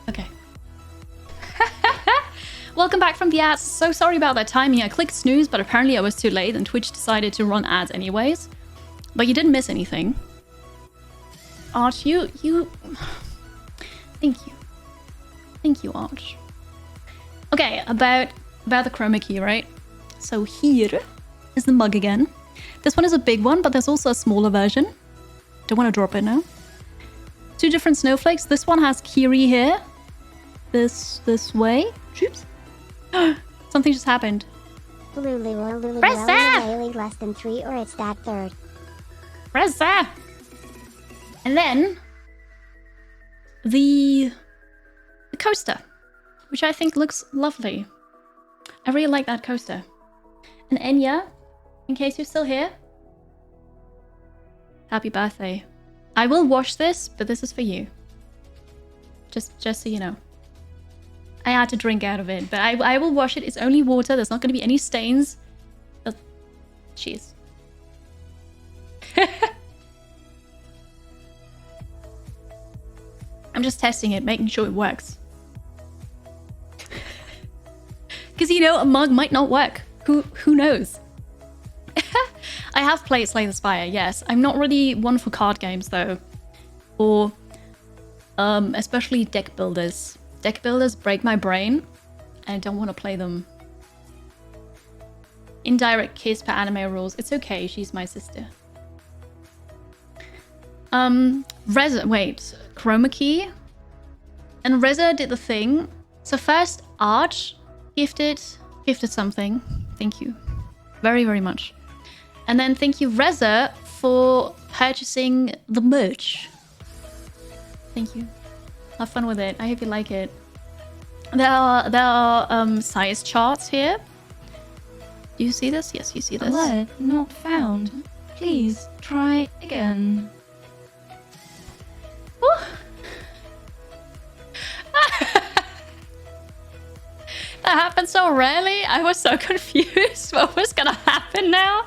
S1: Okay. Welcome back from the ads. So sorry about that timing. I clicked snooze, but apparently I was too late and Twitch decided to run ads anyways. But you didn't miss anything. Arch, you... Thank you. Thank you, Arch. Okay, about the chroma key, right? So here is the mug again. This one is a big one, but there's also a smaller version. Don't want to drop it now. 2 different snowflakes. This one has Kiri here. This way. Oops. Something just happened.
S2: Lulu less than 3 or it's that third.
S1: Reza! And then the coaster, which I think looks lovely. I really like that coaster. And Enya, in case you're still here, happy birthday. I will wash this, but this is for you. Just so you know. I had to drink out of it, but I will wash it. It's only water. There's not going to be any stains. Cheers. I'm just testing it, making sure it works. Because, you know, a mug might not work. Who knows? I have played Slay the Spire, yes. I'm not really one for card games, though. Or, especially deck builders. Deck builders break my brain, and I don't want to play them. Indirect kiss per anime rules. It's okay, she's my sister. Reza, wait, chroma key? And Reza did the thing. So first, Arch gifted something. Thank you. Very, very much. And then thank you, Reza, for purchasing the merch. Thank you. Have fun with it. I hope you like it. There are size charts here. Do you see this? Yes, you see this.
S3: Alert not found. Please try again.
S1: That happened so rarely. I was so confused. What was gonna happen now?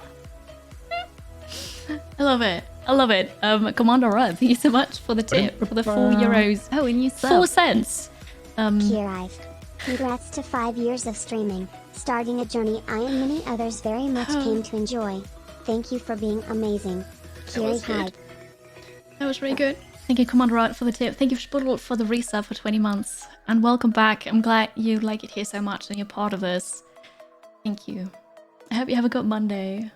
S1: I love it. I love it. Commander Rudd, thank you so much for the tip, for the €4.
S3: Oh, and you
S1: 4 cents.
S2: Kirive. Congrats to 5 years of streaming, starting a journey I and many others very much came to enjoy. Thank you for being amazing. Kiri Hyde.
S1: That was really good. Thank you, Commander Rudd, for the tip. Thank you, Spudlord, for the resub for 20 months. And welcome back. I'm glad you like it here so much and you're part of this. Thank you. I hope you have a good Monday.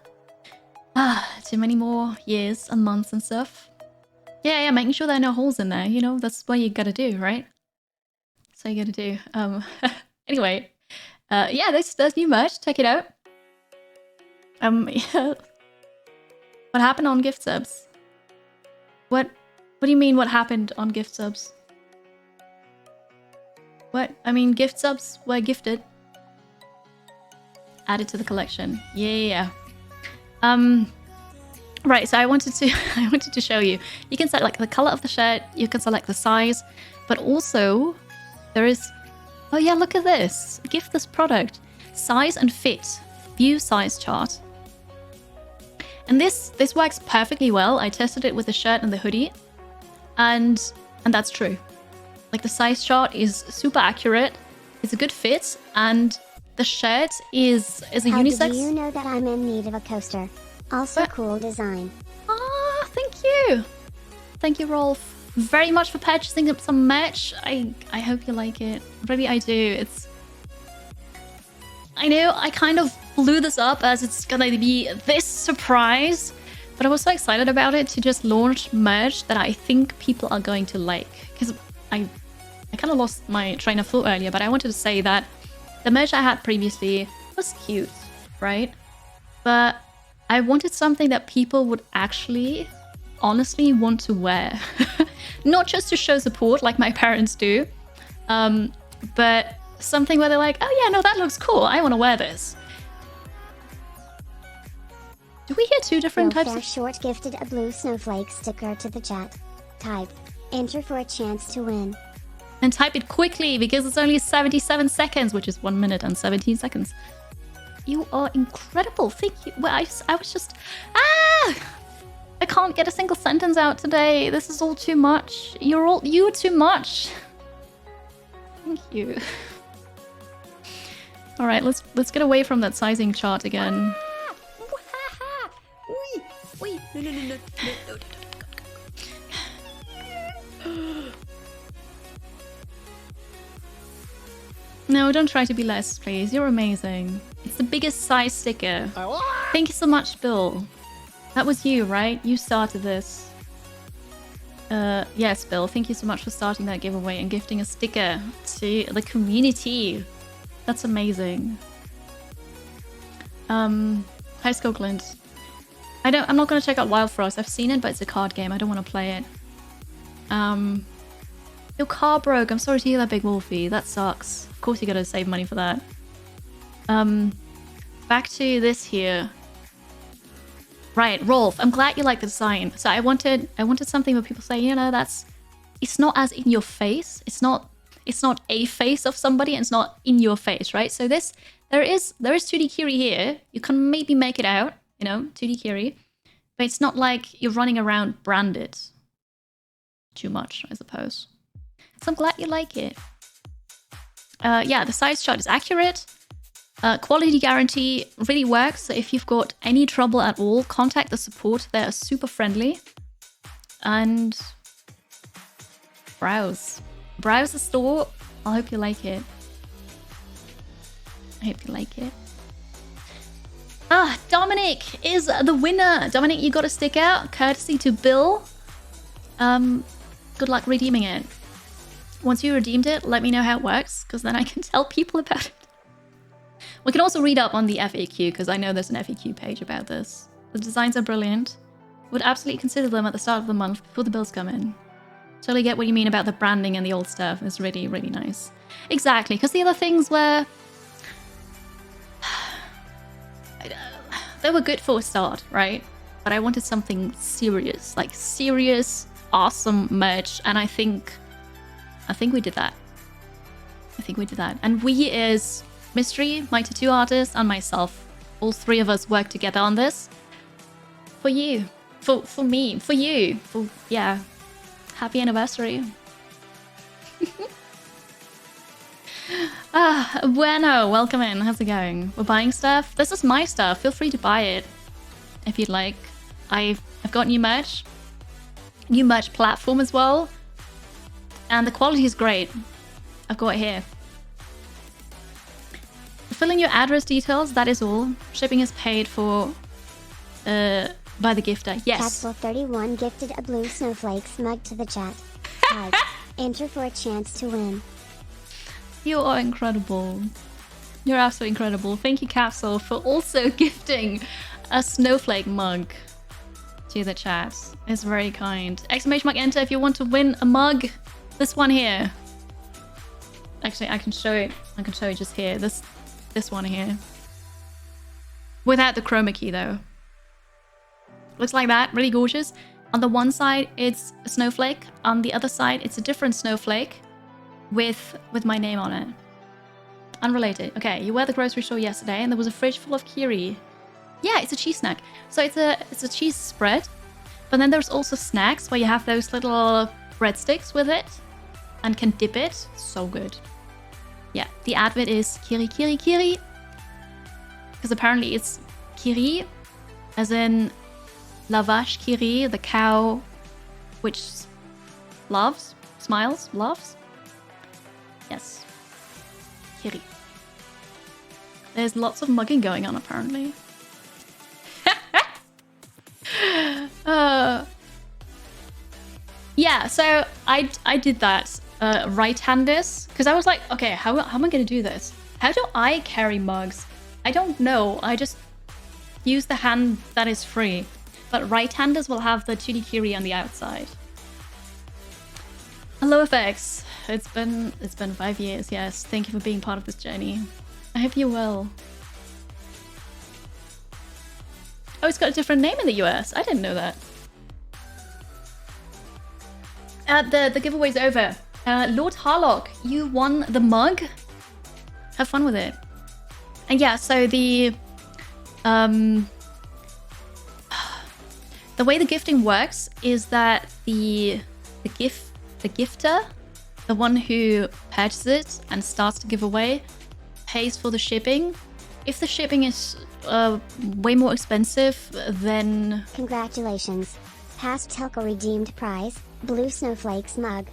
S1: Too many more years and months and stuff. Yeah, making sure there are no holes in there, you know, that's what you gotta do, right? That's what you gotta do. Anyway, yeah, there's new merch, check it out. Yeah. What happened on gift subs? What do you mean what happened on gift subs? What? I mean, gift subs were gifted. Added to the collection. Yeah. Right, so I wanted to show you. You can select the color of the shirt, you can select the size, but also there is, oh yeah, look at this. Gift this product. Size and fit. View size chart. And this works perfectly well. I tested it with the shirt and the hoodie, and that's true. Like, the size chart is super accurate. It's a good fit, and the shirt is a
S2: How
S1: unisex.
S2: do you know that I'm in need of a coaster? Also
S1: What?
S2: cool design.
S1: Ah, thank you. Thank you, Rolf, very much for purchasing some merch. I hope you like it. Really, I do. I know I kind of blew this up as it's gonna be this surprise, but I was so excited about it to just launch merch that I think people are going to like. Because I kind of lost my train of thought earlier, but I wanted to say that the merch I had previously was cute, right? But I wanted something that people would actually honestly want to wear. Not just to show support like my parents do, but something where they're like, oh yeah, no, that looks cool. I want to wear this. Do we hear two different
S2: No
S1: types
S2: Fair
S1: of...
S2: Short gifted a blue snowflake sticker to the chat. Type. Enter for a chance to win.
S1: And type it quickly because it's only 77 seconds, which is 1 minute and 17 seconds. You are incredible. Thank you. Well, I was just... I can't get a single sentence out today. This is all too much. You're too much. Thank you. All right, let's get away from that sizing chart again.
S8: Wait, no.
S1: No, don't try to be less, please. You're amazing. It's the biggest size sticker. Thank you so much, Bill. That was you, right? You started this. Yes, Bill. Thank you so much for starting that giveaway and gifting a sticker to the community. That's amazing. Hi, Skogland. I'm not gonna check out Wild Frost. I've seen it, but it's a card game. I don't want to play it. Your car broke. I'm sorry to hear that, Big Wolfie. That sucks. Of course you gotta save money for that. Back to this here. Right, Rolf, I'm glad you like the design. So I wanted something where people say, you know, it's not as in your face. It's not a face of somebody and it's not in your face, right? So there is 2D Kiri here. You can maybe make it out, you know, 2D Kiri. But it's not like you're running around branded too much, I suppose. So I'm glad you like it. Yeah, the size chart is accurate. Quality guarantee really works. So if you've got any trouble at all, contact the support. They're super friendly. And browse the store. I hope you like it. I hope you like it. Dominic is the winner. Dominic, you got a stick out, courtesy to Bill. Good luck redeeming it. Once you redeemed it, let me know how it works, because then I can tell people about it. We can also read up on the FAQ, because I know there's an FAQ page about this. The designs are brilliant. Would absolutely consider them at the start of the month before the bills come in. Totally get what you mean about the branding and the old stuff. It's really, really nice. Exactly, because the other things were... they were good for a start, right? But I wanted something serious, like serious, awesome merch, and I think we did that. And we is Mystery, my tattoo artist, and myself. All three of us work together on this. For you. For me. For you. Yeah. Happy anniversary. Bueno, welcome in. How's it going? We're buying stuff. This is my stuff. Feel free to buy it if you'd like. I've got new merch platform as well, and the quality is great. I've got it here. Fill in your address details. That is all. Shipping is paid for by the gifter. Yes.
S2: Capsule31 gifted a blue snowflake smug to the chat. Type. Enter for a chance to win.
S1: You are incredible. You're absolutely incredible. Thank you, Capsule, for also gifting a snowflake mug to the chat. It's very kind. Exclamation mark enter if you want to win a mug. This one here. Actually, I can show it. I can show you just here. This one here. Without the chroma key though. Looks like that. Really gorgeous. On the one side, it's a snowflake. On the other side, it's a different snowflake with my name on it. Unrelated. Okay, you were at the grocery store yesterday and there was a fridge full of kiri. Yeah, it's a cheese snack. So it's a cheese spread, but then there's also snacks where you have those little breadsticks with it and can dip it. So good. Yeah, the advert is kiri kiri kiri because apparently it's Kiri, as in La Vache Kiri, the cow which smiles, loves. Yes, Kiri. There's lots of mugging going on apparently. Yeah, so I did that right-handed because I was like, okay, how am I gonna do this? How do I carry mugs? I don't know. I just use the hand that is free. But right-handers will have the 2D Kiri on the outside. Hello FX. It's been 5 years. Yes, thank you for being part of this journey. I hope you're well. Oh, it's got a different name in the US. I didn't know that. The giveaway's over. Lord Harlock, you won the mug. Have fun with it. And yeah, so the way the gifting works is that the gifter, the one who purchases it and starts to give away, pays for the shipping. If the shipping is way more expensive, then...
S2: Congratulations. Past Telco redeemed prize, Blue Snowflakes mug.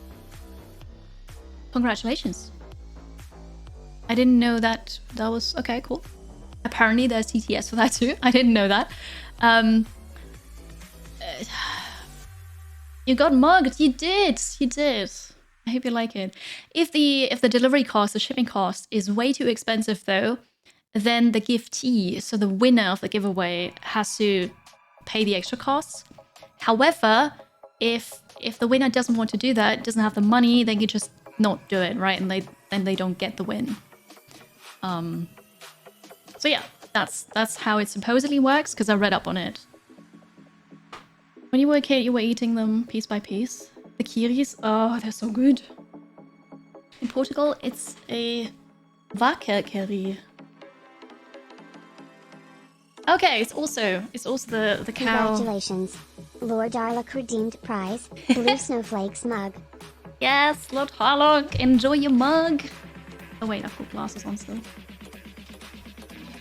S1: Congratulations. I didn't know that was... Okay, cool. Apparently there's TTS for that too. I didn't know that. You got mugged. You did. I hope you like it. If the delivery cost, the shipping cost is way too expensive though, then the giftee, so the winner of the giveaway, has to pay the extra costs. However, if the winner doesn't want to do that, doesn't have the money, they can just not do it, right? And then they don't get the win. So yeah, that's how it supposedly works, because I read up on it. When you were a kid, you were eating them piece by piece. The kiris, oh, they're so good. In Portugal, it's a vaca kiri. Okay, it's also the cow.
S2: Congratulations. Lord Darlock redeemed prize, Blue Snowflakes mug.
S1: Yes, Lord Harlock, enjoy your mug. Oh wait, I've got glasses on still.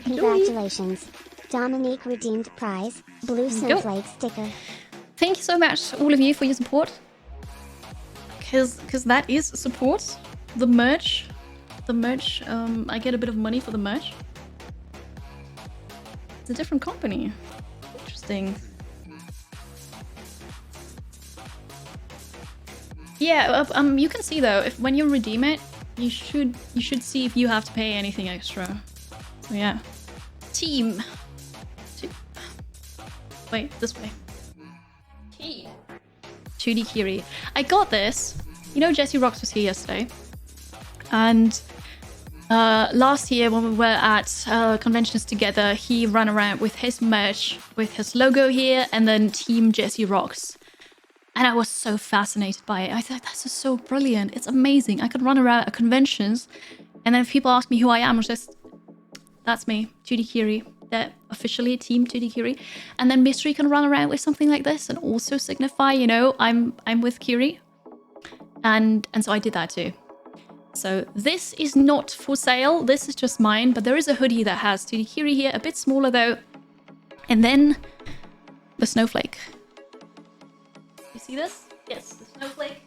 S2: Congratulations. Dominique redeemed prize, Blue Snowflake sticker.
S1: Thank you so much, all of you, for your support. Because that is support. The merch, I get a bit of money for the merch. It's a different company. Interesting. Yeah, you can see though, if when you redeem it, you should see if you have to pay anything extra. So yeah. Team. Wait, this way. Team. 2D Kiri. I got this. You know, Jesse Rocks was here yesterday. And last year when we were at conventions together, he ran around with his merch, with his logo here, and then Team Jesse Rocks. And I was so fascinated by it. I thought, this is so brilliant. It's amazing. I could run around at conventions, and then if people ask me who I am, it's just, that's me, 2D Kiri. They're officially Team 2D Kiri. And then Mystery can run around with something like this and also signify, you know, I'm with Kiri. And so I did that too. So this is not for sale. This is just mine. But there is a hoodie that has 2D Kiri here, a bit smaller though. And then the snowflake. You see this? Yes, the snowflake.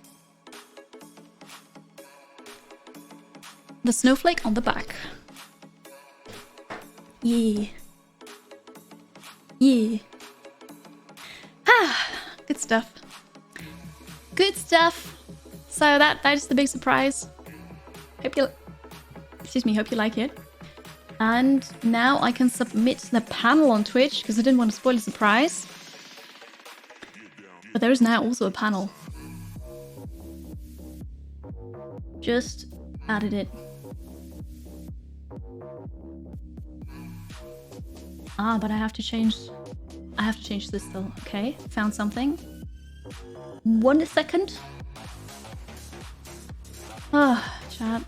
S1: The snowflake on the back. Yeah. Yeah. Ah, good stuff. Good stuff. So that is the big surprise. Hope you like it. And now I can submit the panel on Twitch because I didn't want to spoil the surprise. But there is now also a panel. Just added it. Ah, but I have to change this still. Okay, found something. 1 second. Ah, chat.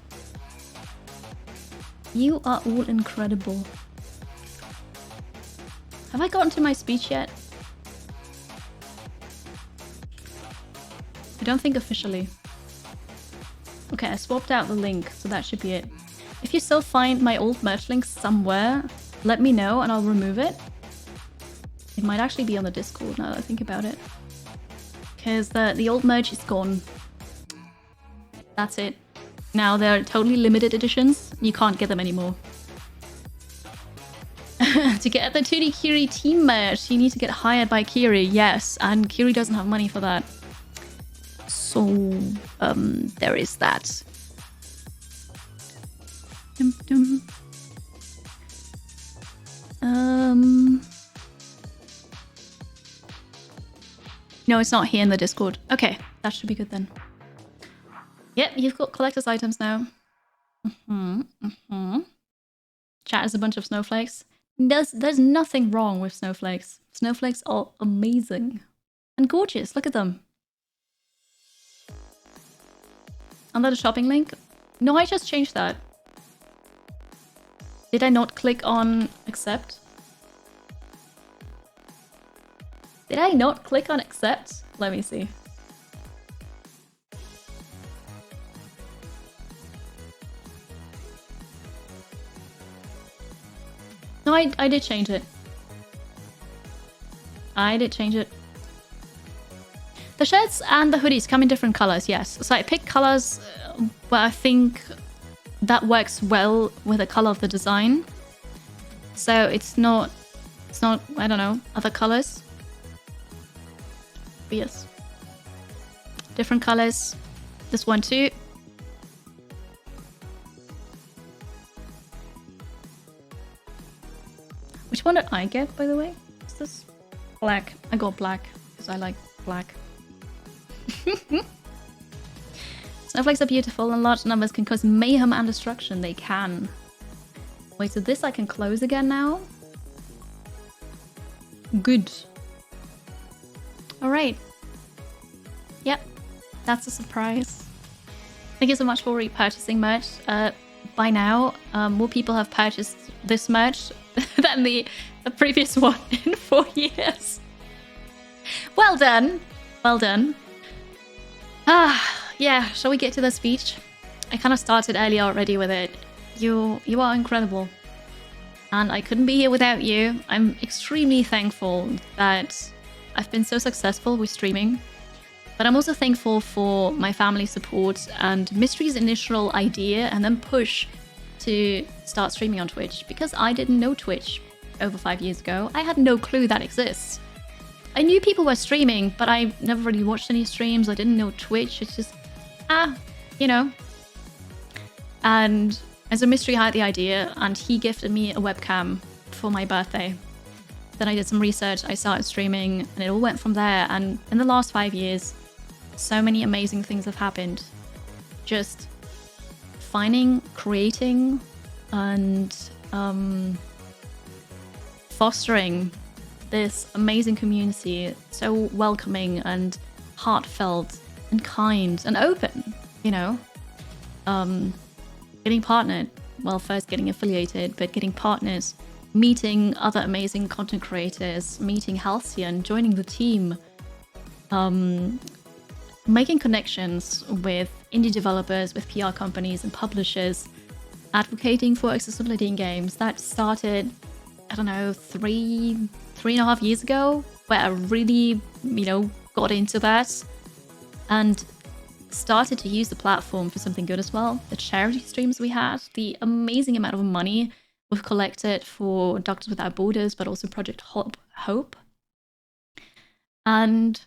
S1: You are all incredible. Have I gotten to my speech yet? I don't think officially. Okay, I swapped out the link, so that should be it. If you still find my old merch link somewhere, let me know and I'll remove it. It might actually be on the Discord now that I think about it. Because the old merch is gone. That's it. Now they're totally limited editions. You can't get them anymore. To get the 2D Kiri team merch, you need to get hired by Kiri. Yes, and Kiri doesn't have money for that. So, there is that. Dum, dum. No, it's not here in the Discord. Okay, that should be good then. Yep, you've got collector's items now. Chat is a bunch of snowflakes. There's nothing wrong with snowflakes. Snowflakes are amazing. And gorgeous, look at them. Under the shopping link? No, I just changed that. Did I not click on accept? Did I not click on accept? Let me see. No, I did change it. I did change it. The shirts and the hoodies come in different colors, yes. So I picked colors where I think that works well with the color of the design. So it's not, I don't know, other colors. But yes. Different colors. This one too. Which one did I get, by the way? Is this black? I got black because I like black. Snowflakes are beautiful and large numbers can cause mayhem and destruction. They can. Wait, so this I can close again now? Good. Alright. Yep. That's a surprise. Thank you so much for repurchasing merch. By now, more people have purchased this merch than the previous one in 4 years. Well done. Well done. Yeah, shall we get to the speech? I kind of started earlier already with it. You are incredible. And I couldn't be here without you. I'm extremely thankful that I've been so successful with streaming. But I'm also thankful for my family's support and Mystery's initial idea and then push to start streaming on Twitch. Because I didn't know Twitch over 5 years ago. I had no clue that exists. I knew people were streaming, but I never really watched any streams. I didn't know Twitch. It's just, you know. And as a Mystery had the idea, and he gifted me a webcam for my birthday. Then I did some research, I started streaming, and it all went from there. And in the last 5 years, so many amazing things have happened. Just finding, creating, and fostering this amazing community, so welcoming and heartfelt and kind and open, you know. Getting partnered, well, first getting affiliated, but getting partners, meeting other amazing content creators, meeting Halcyon, joining the team, making connections with indie developers, with PR companies and publishers, advocating for accessibility in games. That started, I don't know, three and a half years ago, where I really, you know, got into that and started to use the platform for something good as well. The charity streams we had, the amazing amount of money we've collected for Doctors Without Borders, but also Project Hope. And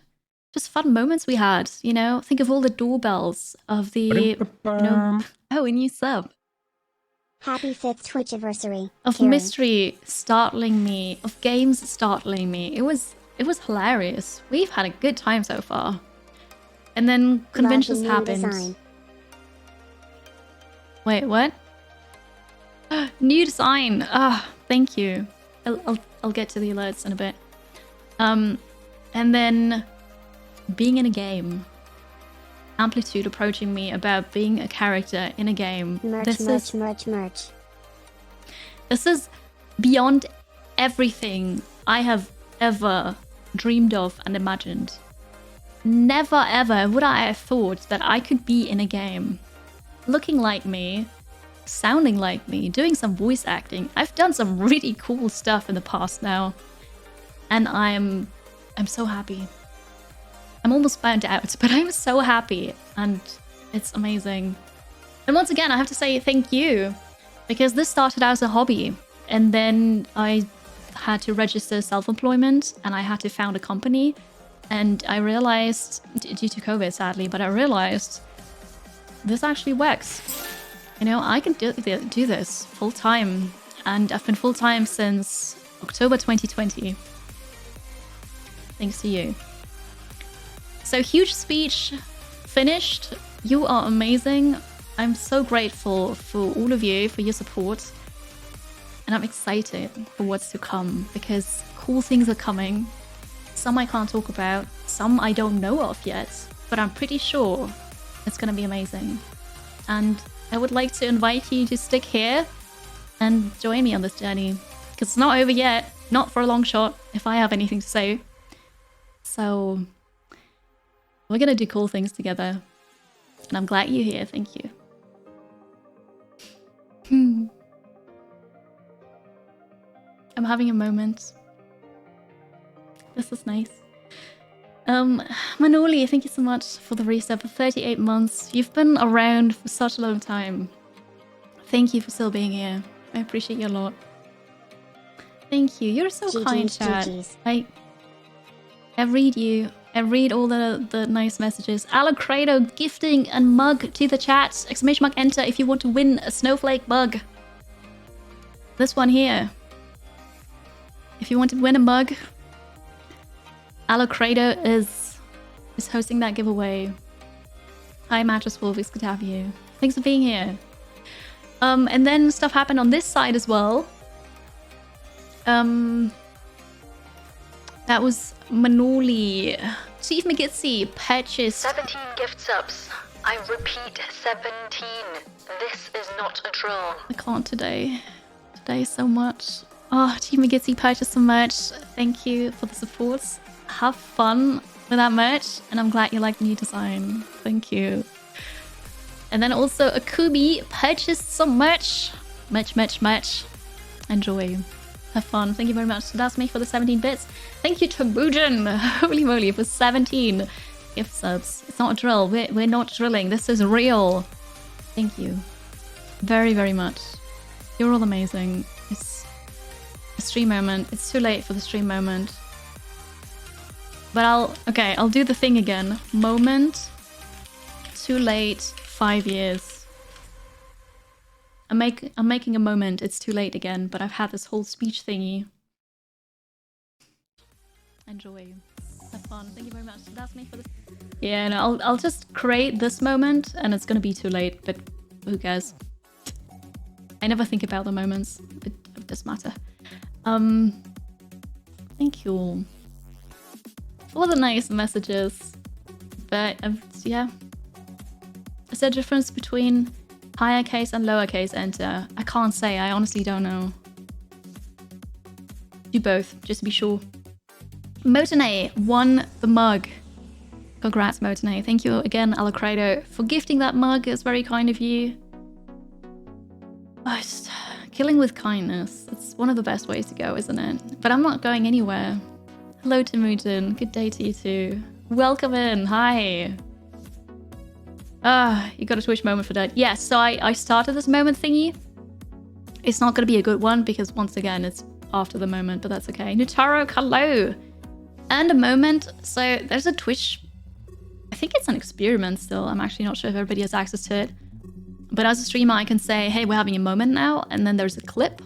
S1: just fun moments we had, you know. Think of all the doorbells of the, you know, oh, a new sub.
S2: Happy 5th Twitch anniversary.
S1: Of
S2: Kiri.
S1: Mystery startling me, of games startling me. It was hilarious. We've had a good time so far. And then conventions
S2: Love the new
S1: happened.
S2: design.
S1: Wait, what? New design. Thank you. I'll get to the alerts in a bit. And then being in a game. Amplitude approaching me about being a character in a game.
S2: Merch.
S1: This is beyond everything I have ever dreamed of and imagined. Never ever would I have thought that I could be in a game, looking like me, sounding like me, doing some voice acting. I've done some really cool stuff in the past now. And I'm so happy. I'm almost burnt out, but I'm so happy. And it's amazing. And once again, I have to say thank you. Because this started out as a hobby. And then I had to register self-employment. And I had to found a company. And I realized, due to COVID sadly, but I realized this actually works. You know, I can do this full time. And I've been full time since October 2020. Thanks to you. So huge speech finished. You are amazing. I'm so grateful for all of you, for your support. And I'm excited for what's to come because cool things are coming. Some I can't talk about, some I don't know of yet, but I'm pretty sure it's gonna be amazing. And I would like to invite you to stick here and join me on this journey because it's not over yet, not for a long shot, if I have anything to say. So we're gonna do cool things together. And I'm glad you're here, thank you. I'm having a moment. This is nice. Manoli, thank you so much for the reset for 38 months. You've been around for such a long time. Thank you for still being here. I appreciate you a lot. Thank you. You're so kind, chat. I read you. I read all the nice messages. Alacredo gifting a mug to the chat. Exclamation mark enter if you want to win a snowflake mug. This one here. If you want to win a mug, Alacredo is hosting that giveaway. Hi Mattress Wolf, it's good to have you. Thanks for being here. And then stuff happened on this side as well. That was Manoli. Chief McGitsy purchased
S4: 17 gift subs. I repeat, 17. This is not a troll.
S1: I can't today. Today so much. Oh, Chief McGitsy purchased some merch. Thank you for the support. Have fun with that merch. And I'm glad you like the new design. Thank you. And then also Akubi purchased some merch. Merch. Enjoy. Have fun. Thank you very much. So that's me for the 17 bits. Thank you to Bujin. Holy moly, for 17 gift subs. It's not a drill. We're not drilling. This is real. Thank you. Very, very much. You're all amazing. It's a stream moment. It's too late for the stream moment. But I'll do the thing again. Moment. Too late. 5 years. I'm making a moment. It's too late again, but I've had this whole speech thingy. Enjoy. Have fun. Thank you very much. That's me for this. Yeah, no, I'll just create this moment and it's gonna be too late, but who cares? I never think about the moments. It does matter. Thank you all for the nice messages. But yeah. Is there a difference between higher case and lower case enter? I can't say. I honestly don't know. Do both, just to be sure. Motone won the mug. Congrats, Motone. Thank you again, Alacredo, for gifting that mug. It's very kind of you. Oh, just killing with kindness. It's one of the best ways to go, isn't it? But I'm not going anywhere. Hello, Temujin. Good day to you too. Welcome in. Hi. You got a Twitch moment for that. Yes, so I started this moment thingy. It's not going to be a good one because once again, it's after the moment, but that's okay. Nutaro, hello. And a moment. So there's a Twitch. I think it's an experiment still. I'm actually not sure if everybody has access to it. But as a streamer, I can say, hey, we're having a moment now. And then there's a clip.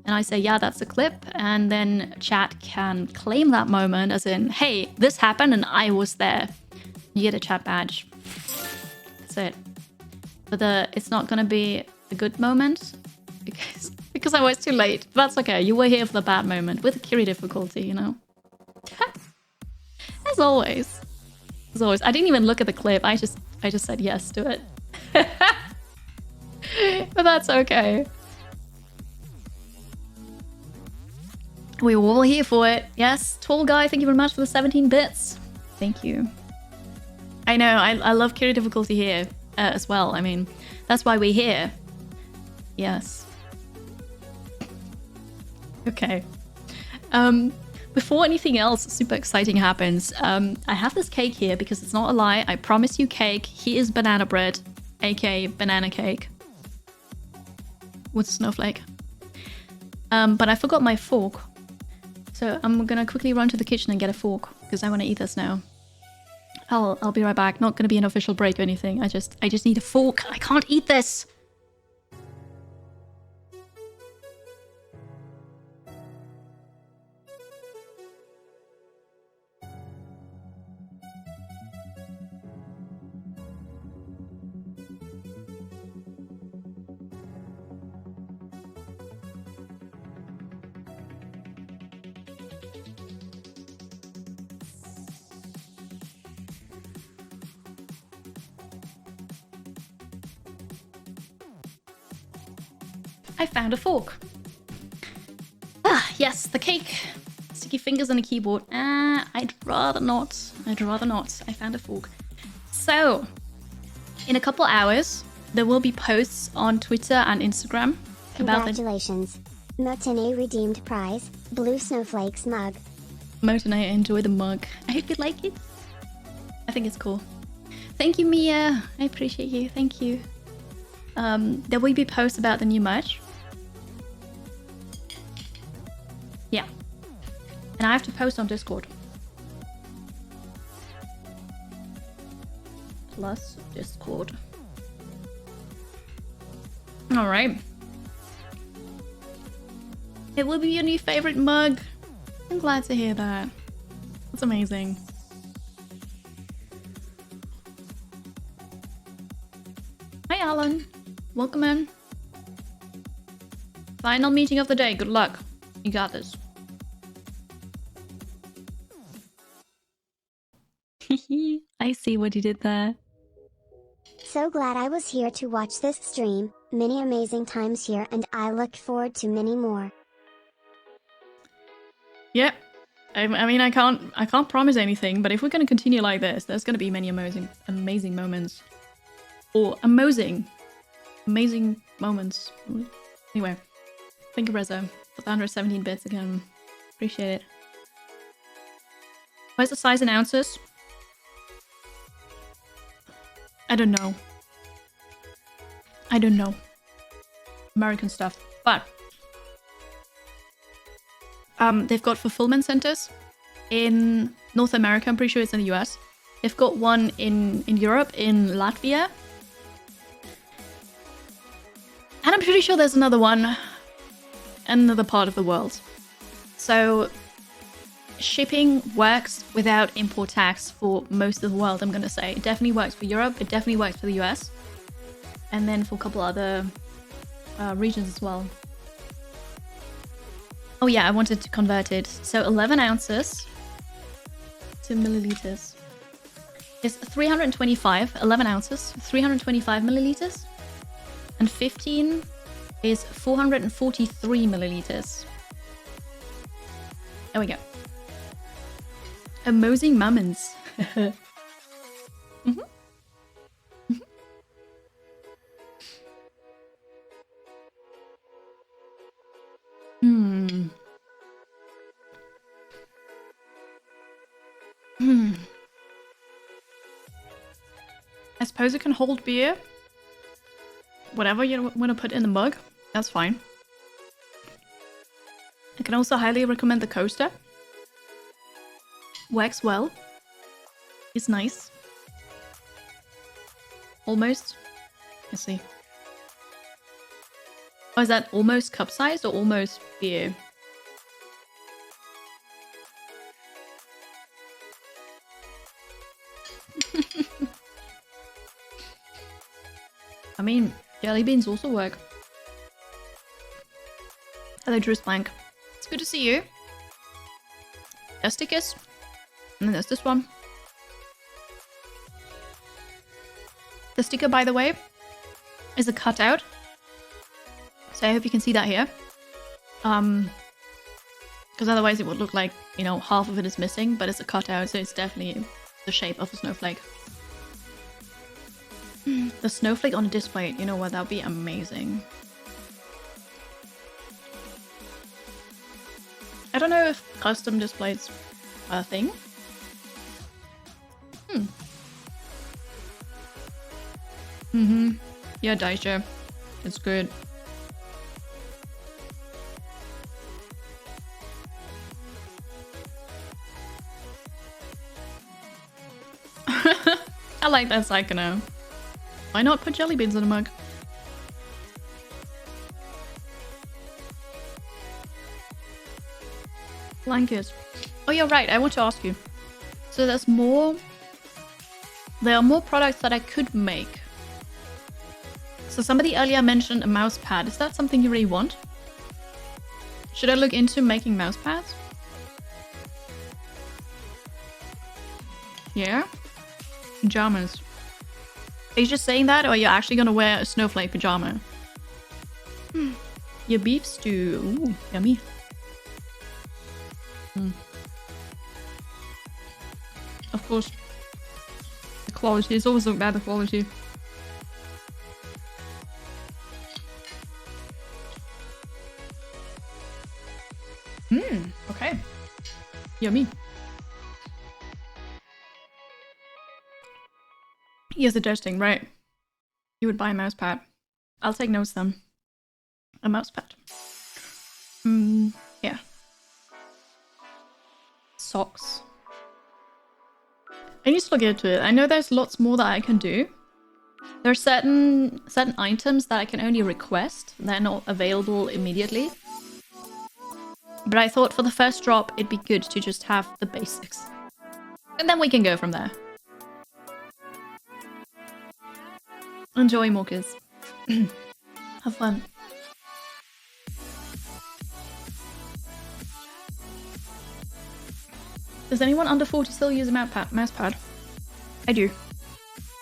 S1: And I say, yeah, that's a clip. And then chat can claim that moment as in, hey, this happened and I was there. You get a chat badge. That's it. But it's not going to be a good moment because I was too late. But that's okay. You were here for the bad moment with a Kiri difficulty, you know? As always. As always. I didn't even look at the clip. I just said yes to it. But that's okay. We were all here for it. Yes, Tall Guy, thank you very much for the 17 bits. Thank you. I know, I love Kiri difficulty here as well. I mean, that's why we're here. Yes. Okay. Before anything else super exciting happens, I have this cake here because it's not a lie. I promise you cake. Here's banana bread, aka banana cake. With snowflake. But I forgot my fork. So I'm gonna quickly run to the kitchen and get a fork because I want to eat this now. I'll be right back. Not gonna be an official break or anything. I just need a fork. I can't eat this. I found a fork. Ah, yes, the cake. Sticky fingers on a keyboard. I'd rather not. I'd rather not. I found a fork. So, in a couple hours, there will be posts on Twitter and Instagram about the
S2: Congratulations. Motene redeemed prize, Blue Snowflakes mug.
S1: Moat and I enjoy the mug. I hope you like it. I think it's cool. Thank you, Mia. I appreciate you. Thank you. There will be posts about the new merch. Yeah. And I have to post on Discord. Plus Discord. Alright. It will be your new favorite mug. I'm glad to hear that. That's amazing. Hi, Alan. Welcome in. Final meeting of the day. Good luck. You got this. I see what you did there.
S2: So glad I was here to watch this stream. Many amazing times here, and I look forward to many more.
S1: Yeah. I mean, I can't promise anything, but if we're going to continue like this, there's going to be many amazing moments. Or amazing moments. Anyway, thank you, Reza, for the 117 bits again. Appreciate it. Where's the size in ounces? I don't know. American stuff. But they've got fulfillment centers in North America. I'm pretty sure it's in the US. They've got one in Europe, in Latvia. And I'm pretty sure there's another one in another part of the world. So shipping works without import tax for most of the world, I'm gonna say. It definitely works for Europe, it definitely works for the US. And then for a couple other regions as well. Oh yeah, I wanted to convert it. So 11 ounces to milliliters is 325, 11 ounces, 325 milliliters. And 15 is 443 milliliters. There we go. Amazing moments. I suppose it can hold beer. Whatever you want to put in the mug, that's fine. I can also highly recommend the coaster. Works well. It's nice. Almost. Let's see. Oh, is that almost cup sized or almost beer? I mean, jelly beans also work. Hello, Drew Blank. It's good to see you. There's stickers. And then there's this one. The sticker, by the way, is a cutout. So I hope you can see that here. Because otherwise it would look like, you know, half of it is missing, but it's a cutout, so it's definitely the shape of a snowflake. The snowflake on a display, you know what, that would be amazing. I don't know if custom displays are a thing. Yeah, Daisha. It's good. I like that Psychono. Why not put jelly beans in a mug? Blankets. Oh, you're right. I want to ask you. So there's more... There are more products that I could make. So somebody earlier mentioned a mouse pad. Is that something you really want? Should I look into making mouse pads? Yeah? Pajamas. Are you just saying that, or are you actually gonna wear a snowflake pajama? Your beef stew. Ooh, yummy. Of course. The quality. It's always about the quality. Okay. Yummy. You're suggesting, right? You would buy a mouse pad. I'll take notes then. A mouse pad. Yeah. Socks. I need to look into it. I know there's lots more that I can do. There are certain items that I can only request. They're not available immediately. But I thought for the first drop, it'd be good to just have the basics. And then we can go from there. Enjoy, Morkers. Have fun. Does anyone under 40 still use a mouse pad? I do.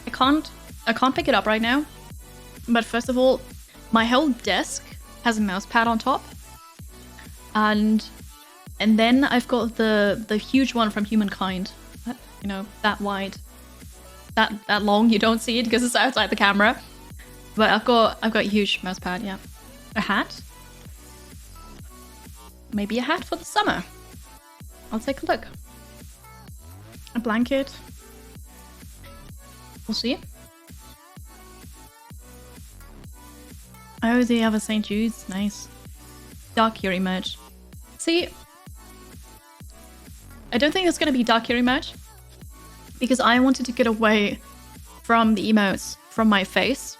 S1: I can't pick it up right now. But first of all, my whole desk has a mouse pad on top. And then I've got the huge one from Humankind. You know, that wide. That long, you don't see it because it's outside the camera. But I've got a huge mouse pad, yeah. A hat? Maybe a hat for the summer. I'll take a look. A blanket. We'll see. Oh, they have a St. Jude's. Nice. Dark Fury merch. See, I don't think it's going to be Dark Fury merch. Because I wanted to get away from the emotes from my face.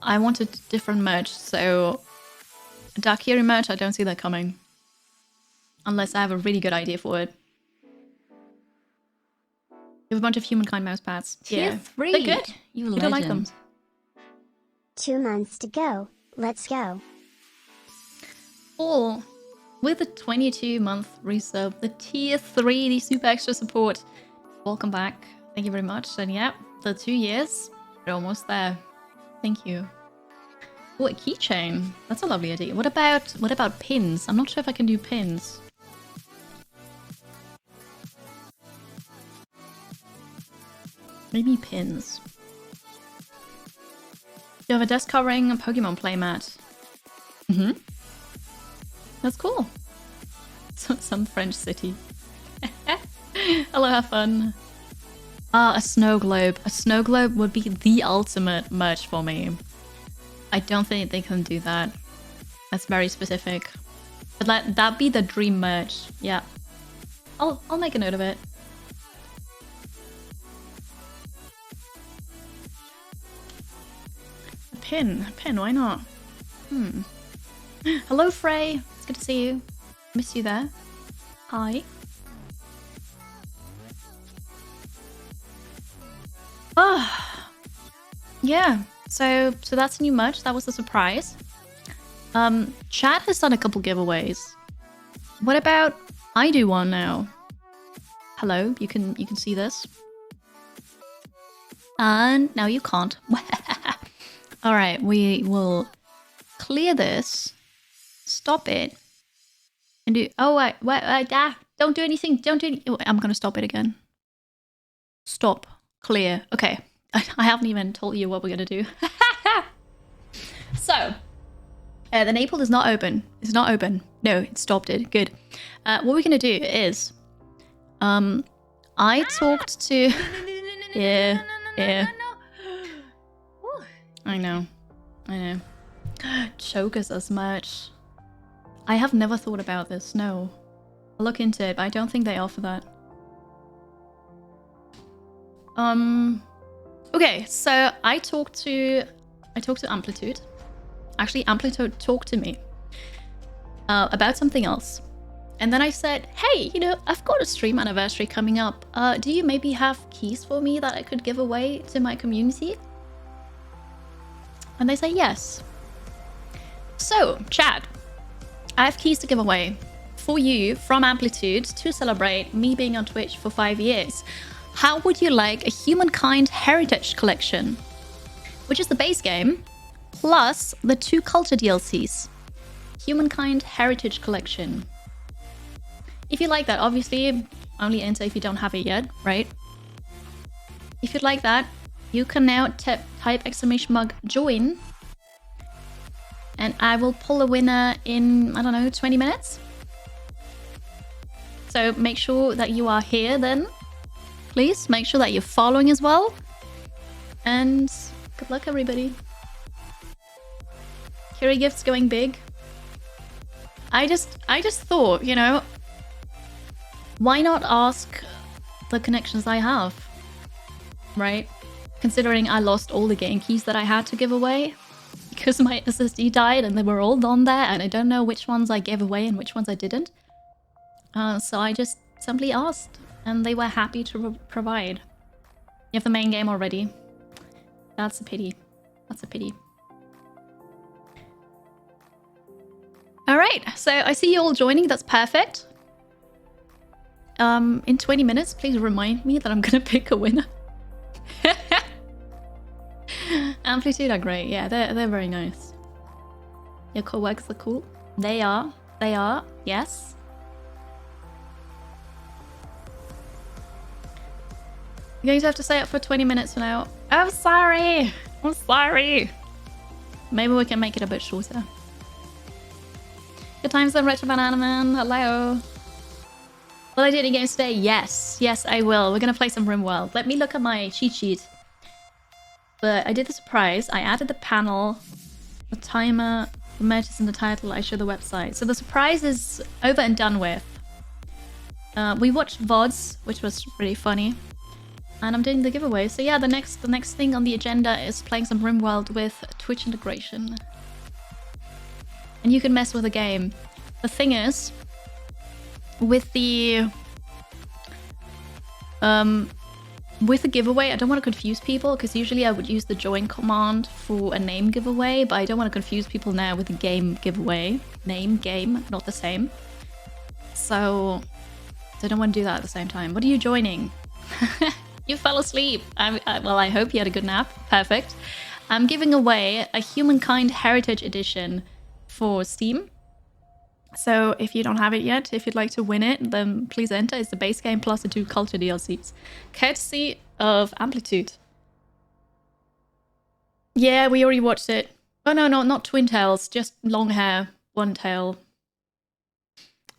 S1: I wanted different merch, so Dark Fury merch, I don't see that coming. Unless I have a really good idea for it. You have a bunch of Humankind mouse pads.
S3: Tier 3.
S1: They're good.
S3: You
S1: don't like them.
S3: legend.
S2: 2 months to go. Let's go.
S1: Cool. With the 22-month resub, the tier 3, the super extra support. Welcome back. Thank you very much. And yeah, the 2 years, we're almost there. Thank you. Oh, a keychain. That's a lovely idea. What about pins? I'm not sure if I can do pins. Maybe pins. You have a desk covering, a Pokemon playmat. That's cool. Some French city. Hello, have fun. A snow globe. A snow globe would be the ultimate merch for me. I don't think they can do that. That's very specific. But let that be the dream merch. Yeah. I'll make a note of it. A pin, why not? Hello, Frey. It's good to see you. Miss you there. Hi. Oh, yeah. So that's new merch. That was a surprise. Chat has done a couple giveaways. What about I do one now? Hello, you can see this. And now you can't. All right, we will clear this, stop it, and do. Oh wait, don't do anything. Don't do. I'm gonna stop it again. Stop. Clear. Okay. I haven't even told you what we're gonna do. So, The Naples is not open. It's not open. No, it stopped it. Good. What we're gonna do is, I talked to. Yeah. I know. Chokers as much. I have never thought about this. No. I'll look into it, but I don't think they offer that. Okay, so I talked to Amplitude. Actually, Amplitude talked to me about something else. And then I said, hey, you know, I've got a stream anniversary coming up. Do you maybe have keys for me that I could give away to my community? And they say yes. So, Chad, I have keys to give away for you from Amplitude to celebrate me being on Twitch for 5 years. How would you like a Humankind Heritage Collection, which is the base game, plus the 2 Culture DLCs? Humankind Heritage Collection. If you like that, obviously, only enter if you don't have it yet, right? If you'd like that, you can now type !join, and I will pull a winner in, I don't know, 20 minutes. So make sure that you are here then. Please make sure that you're following as well. And good luck, everybody. Kiri gifts going big. I just thought, you know, why not ask the connections I have, right? Considering I lost all the game keys that I had to give away because my SSD died and they were all on there and I don't know which ones I gave away and which ones I didn't. So I just simply asked and they were happy to provide. You have the main game already. That's a pity. That's a pity. All right, so I see you all joining. That's perfect. In 20 minutes, please remind me that I'm gonna pick a winner. Amplitude are great. Yeah, they're very nice. Your co-workers are cool. They are. Yes. You're going to have to stay up for 20 minutes now. I'm sorry. Maybe we can make it a bit shorter. Good times on Retro Banana Man. Hello. Will I do any games today? Yes, I will. We're gonna play some RimWorld. Let me look at my cheat sheet. But I did the surprise. I added the panel, the timer, the merges in the title. I show the website. So the surprise is over and done with. We watched VODs, which was really funny. And I'm doing the giveaway. So yeah, the next thing on the agenda is playing some RimWorld with Twitch integration. And you can mess with the game. The thing is, with the giveaway, I don't want to confuse people because usually I would use the join command for a name giveaway, but I don't want to confuse people now with the game giveaway. Name, game, not the same. So I don't want to do that at the same time. What are you joining? You fell asleep. Well, I hope you had a good nap. Perfect. I'm giving away a Humankind Heritage Edition for Steam. So if you don't have it yet, if you'd like to win it, then please enter. It's the base game plus the 2 Culture DLCs. Courtesy of Amplitude. Yeah, we already watched it. Oh no, not Twin Tails, just long hair, one tail.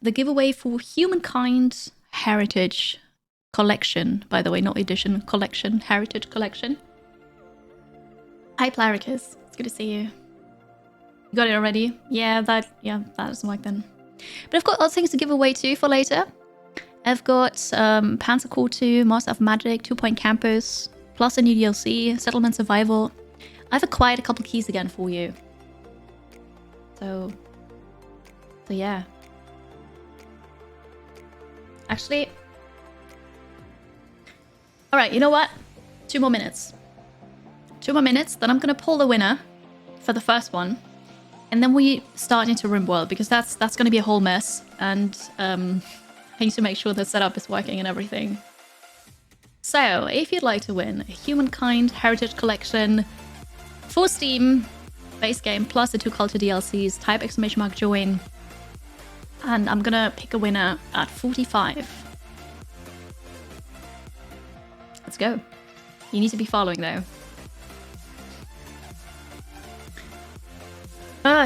S1: The giveaway for Humankind Heritage Collection, by the way, not edition, collection, Heritage Collection. Hi Plaricus, it's good to see you. You got it already? Yeah, that doesn't work then. But I've got other things to give away too for later. I've got Panzer Core 2, Master of Magic, 2 Point Campus, plus a new DLC, Settlement Survival. I've acquired a couple keys again for you. So yeah. Actually, alright, you know what? 2 more minutes. 2 more minutes, then I'm gonna pull the winner for the first one. And then we start into RimWorld because that's going to be a whole mess, and I need to make sure the setup is working and everything. So, if you'd like to win a Humankind Heritage Collection for Steam, base game plus the 2 Culture DLCs, type !join, and I'm gonna pick a winner at 45. Let's go. You need to be following though.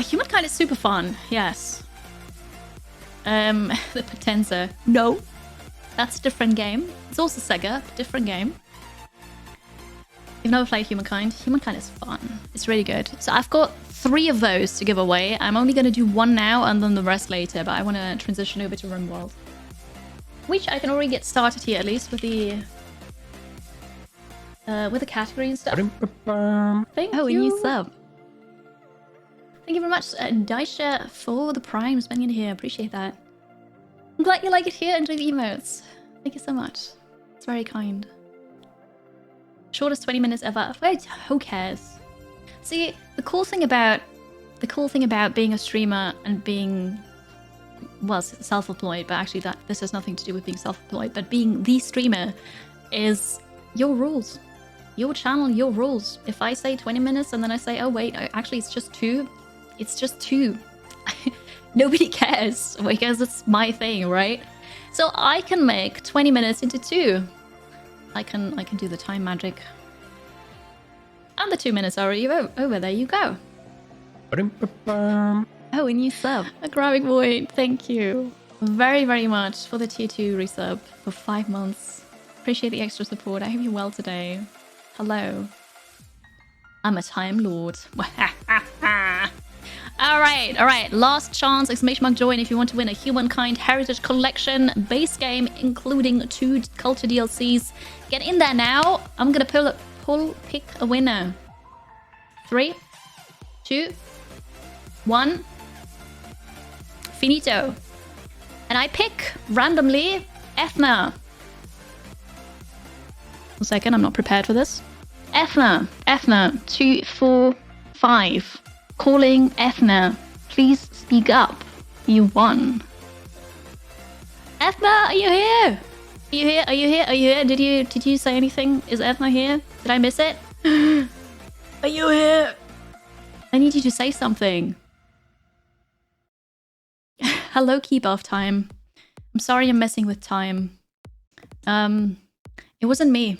S1: Humankind is super fun. Yes. The Potenza. No. That's a different game. It's also Sega, but different game. You've never played Humankind. Humankind is fun. It's really good. So I've got 3 of those to give away. I'm only going to do 1 now and then the rest later, but I want to transition over to RimWorld. Which I can already get started here, at least with the category and stuff. Thank you.
S3: A new sub.
S1: Thank you very much, Daisha, for the Prime spending it here. Appreciate that. I'm glad you like it here. Enjoy the emotes. Thank you so much. It's very kind. Shortest 20 minutes ever. Wait, who cares? See, the cool thing about being a streamer and being, well, self-employed, but actually this has nothing to do with being self-employed, but being the streamer is your rules. Your channel, your rules. If I say 20 minutes and then I say, oh wait, actually it's just 2, it's just 2. Nobody cares because it's my thing, right? So I can make 20 minutes into 2. I can do the time magic. And the 2 minutes are already over. There you go.
S3: Oh, a new sub.
S1: A grabbing point. Thank you very, very much for the tier 2 resub for 5 months. Appreciate the extra support. I hope you're well today. Hello. I'm a Time Lord. All right. Last chance, _join if you want to win a Humankind Heritage Collection base game, including 2 culture DLCs. Get in there now. I'm gonna pick a winner. 3, 2, 1. Finito. And I pick randomly Ethna. 1 second, I'm not prepared for this. Ethna, 2, 4, 5. Calling Ethna. Please speak up. You won. Ethna, are you here? Are you here? Did you say anything? Is Ethna here? Did I miss it? Are you here? I need you to say something. Hello, keep off time. I'm sorry I'm messing with time. It wasn't me.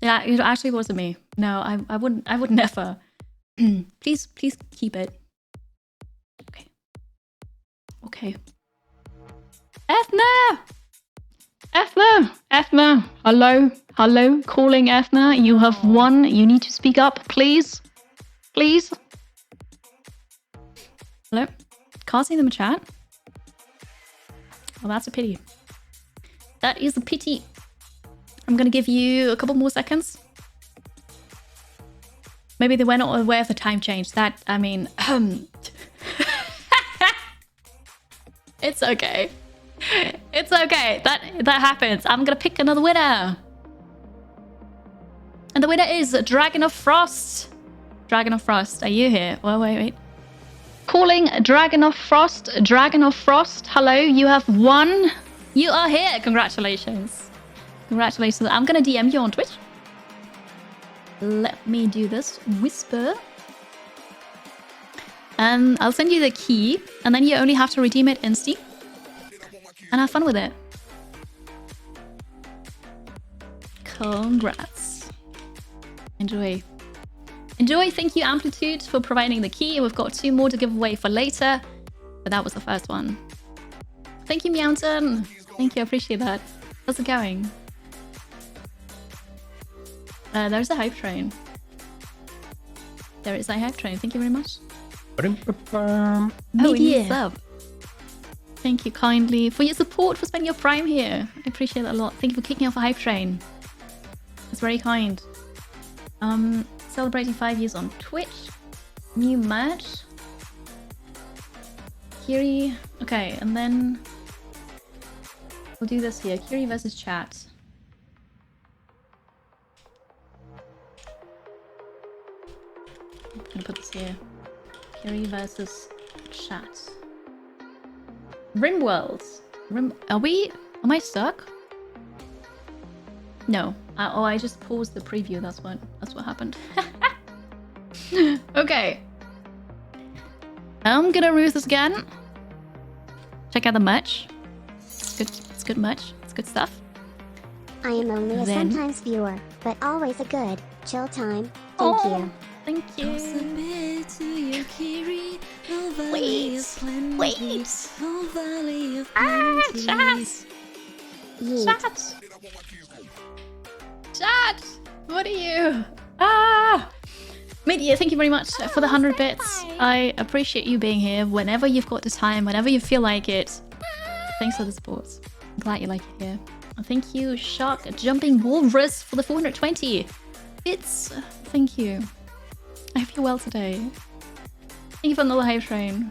S1: Yeah, it actually wasn't me. No, I would never. Please keep it. Okay. Ethna. Hello. Calling Ethna. You have won. You need to speak up, please. Hello. Can't see them in chat. Well, that's a pity. That is a pity. I'm gonna give you a couple more seconds. Maybe they were not aware of the time change. That, I mean, it's okay. It's okay. That happens. I'm gonna pick another winner. And the winner is Dragon of Frost. Dragon of Frost, are you here? Well, wait. Calling Dragon of Frost. Hello, you have won. You are here. Congratulations. I'm gonna DM you on Twitch. Let me do this. Whisper. And I'll send you the key. And then you only have to redeem it insta. And have fun with it. Congrats. Enjoy. Thank you, Amplitude, for providing the key. We've got 2 more to give away for later. But that was the first one. Thank you, Meowton. Thank you, I appreciate that. How's it going? There's a hype train. There is a hype train. Thank you very much.
S3: Oh,
S1: yeah.
S3: sub.
S1: Thank you kindly for your support, for spending your Prime here. I appreciate that a lot. Thank you for kicking off a hype train. It's very kind. Celebrating 5 years on Twitch. New match. Kiri. Okay, and then we'll do this here. Kiri versus chat. I'm gonna put this here. Kiri versus chat. RimWorld. Am I stuck? No. I just paused the preview. That's what happened. Okay. I'm gonna root this again. Check out the merch. It's good merch. It's good stuff.
S2: I am only a sometimes viewer, but always a good, chill time. Thank you.
S1: Thank
S3: I'll
S1: you.
S3: submit to you, Kiri. valley of plenty.
S1: Wait!
S3: Oh, valley of
S1: Ah,
S3: plenty.
S1: chat!
S2: Yeet.
S1: Chat! Chat! What are you? Ah! Media, thank you very much for the 100 bits. I appreciate you being here whenever you've got the time, whenever you feel like it. Thanks for the support. I'm glad you like it here. And thank you, Shark Jumping Walrus, for the 420 bits. Thank you. I hope you're well today. Thank you for the hype train.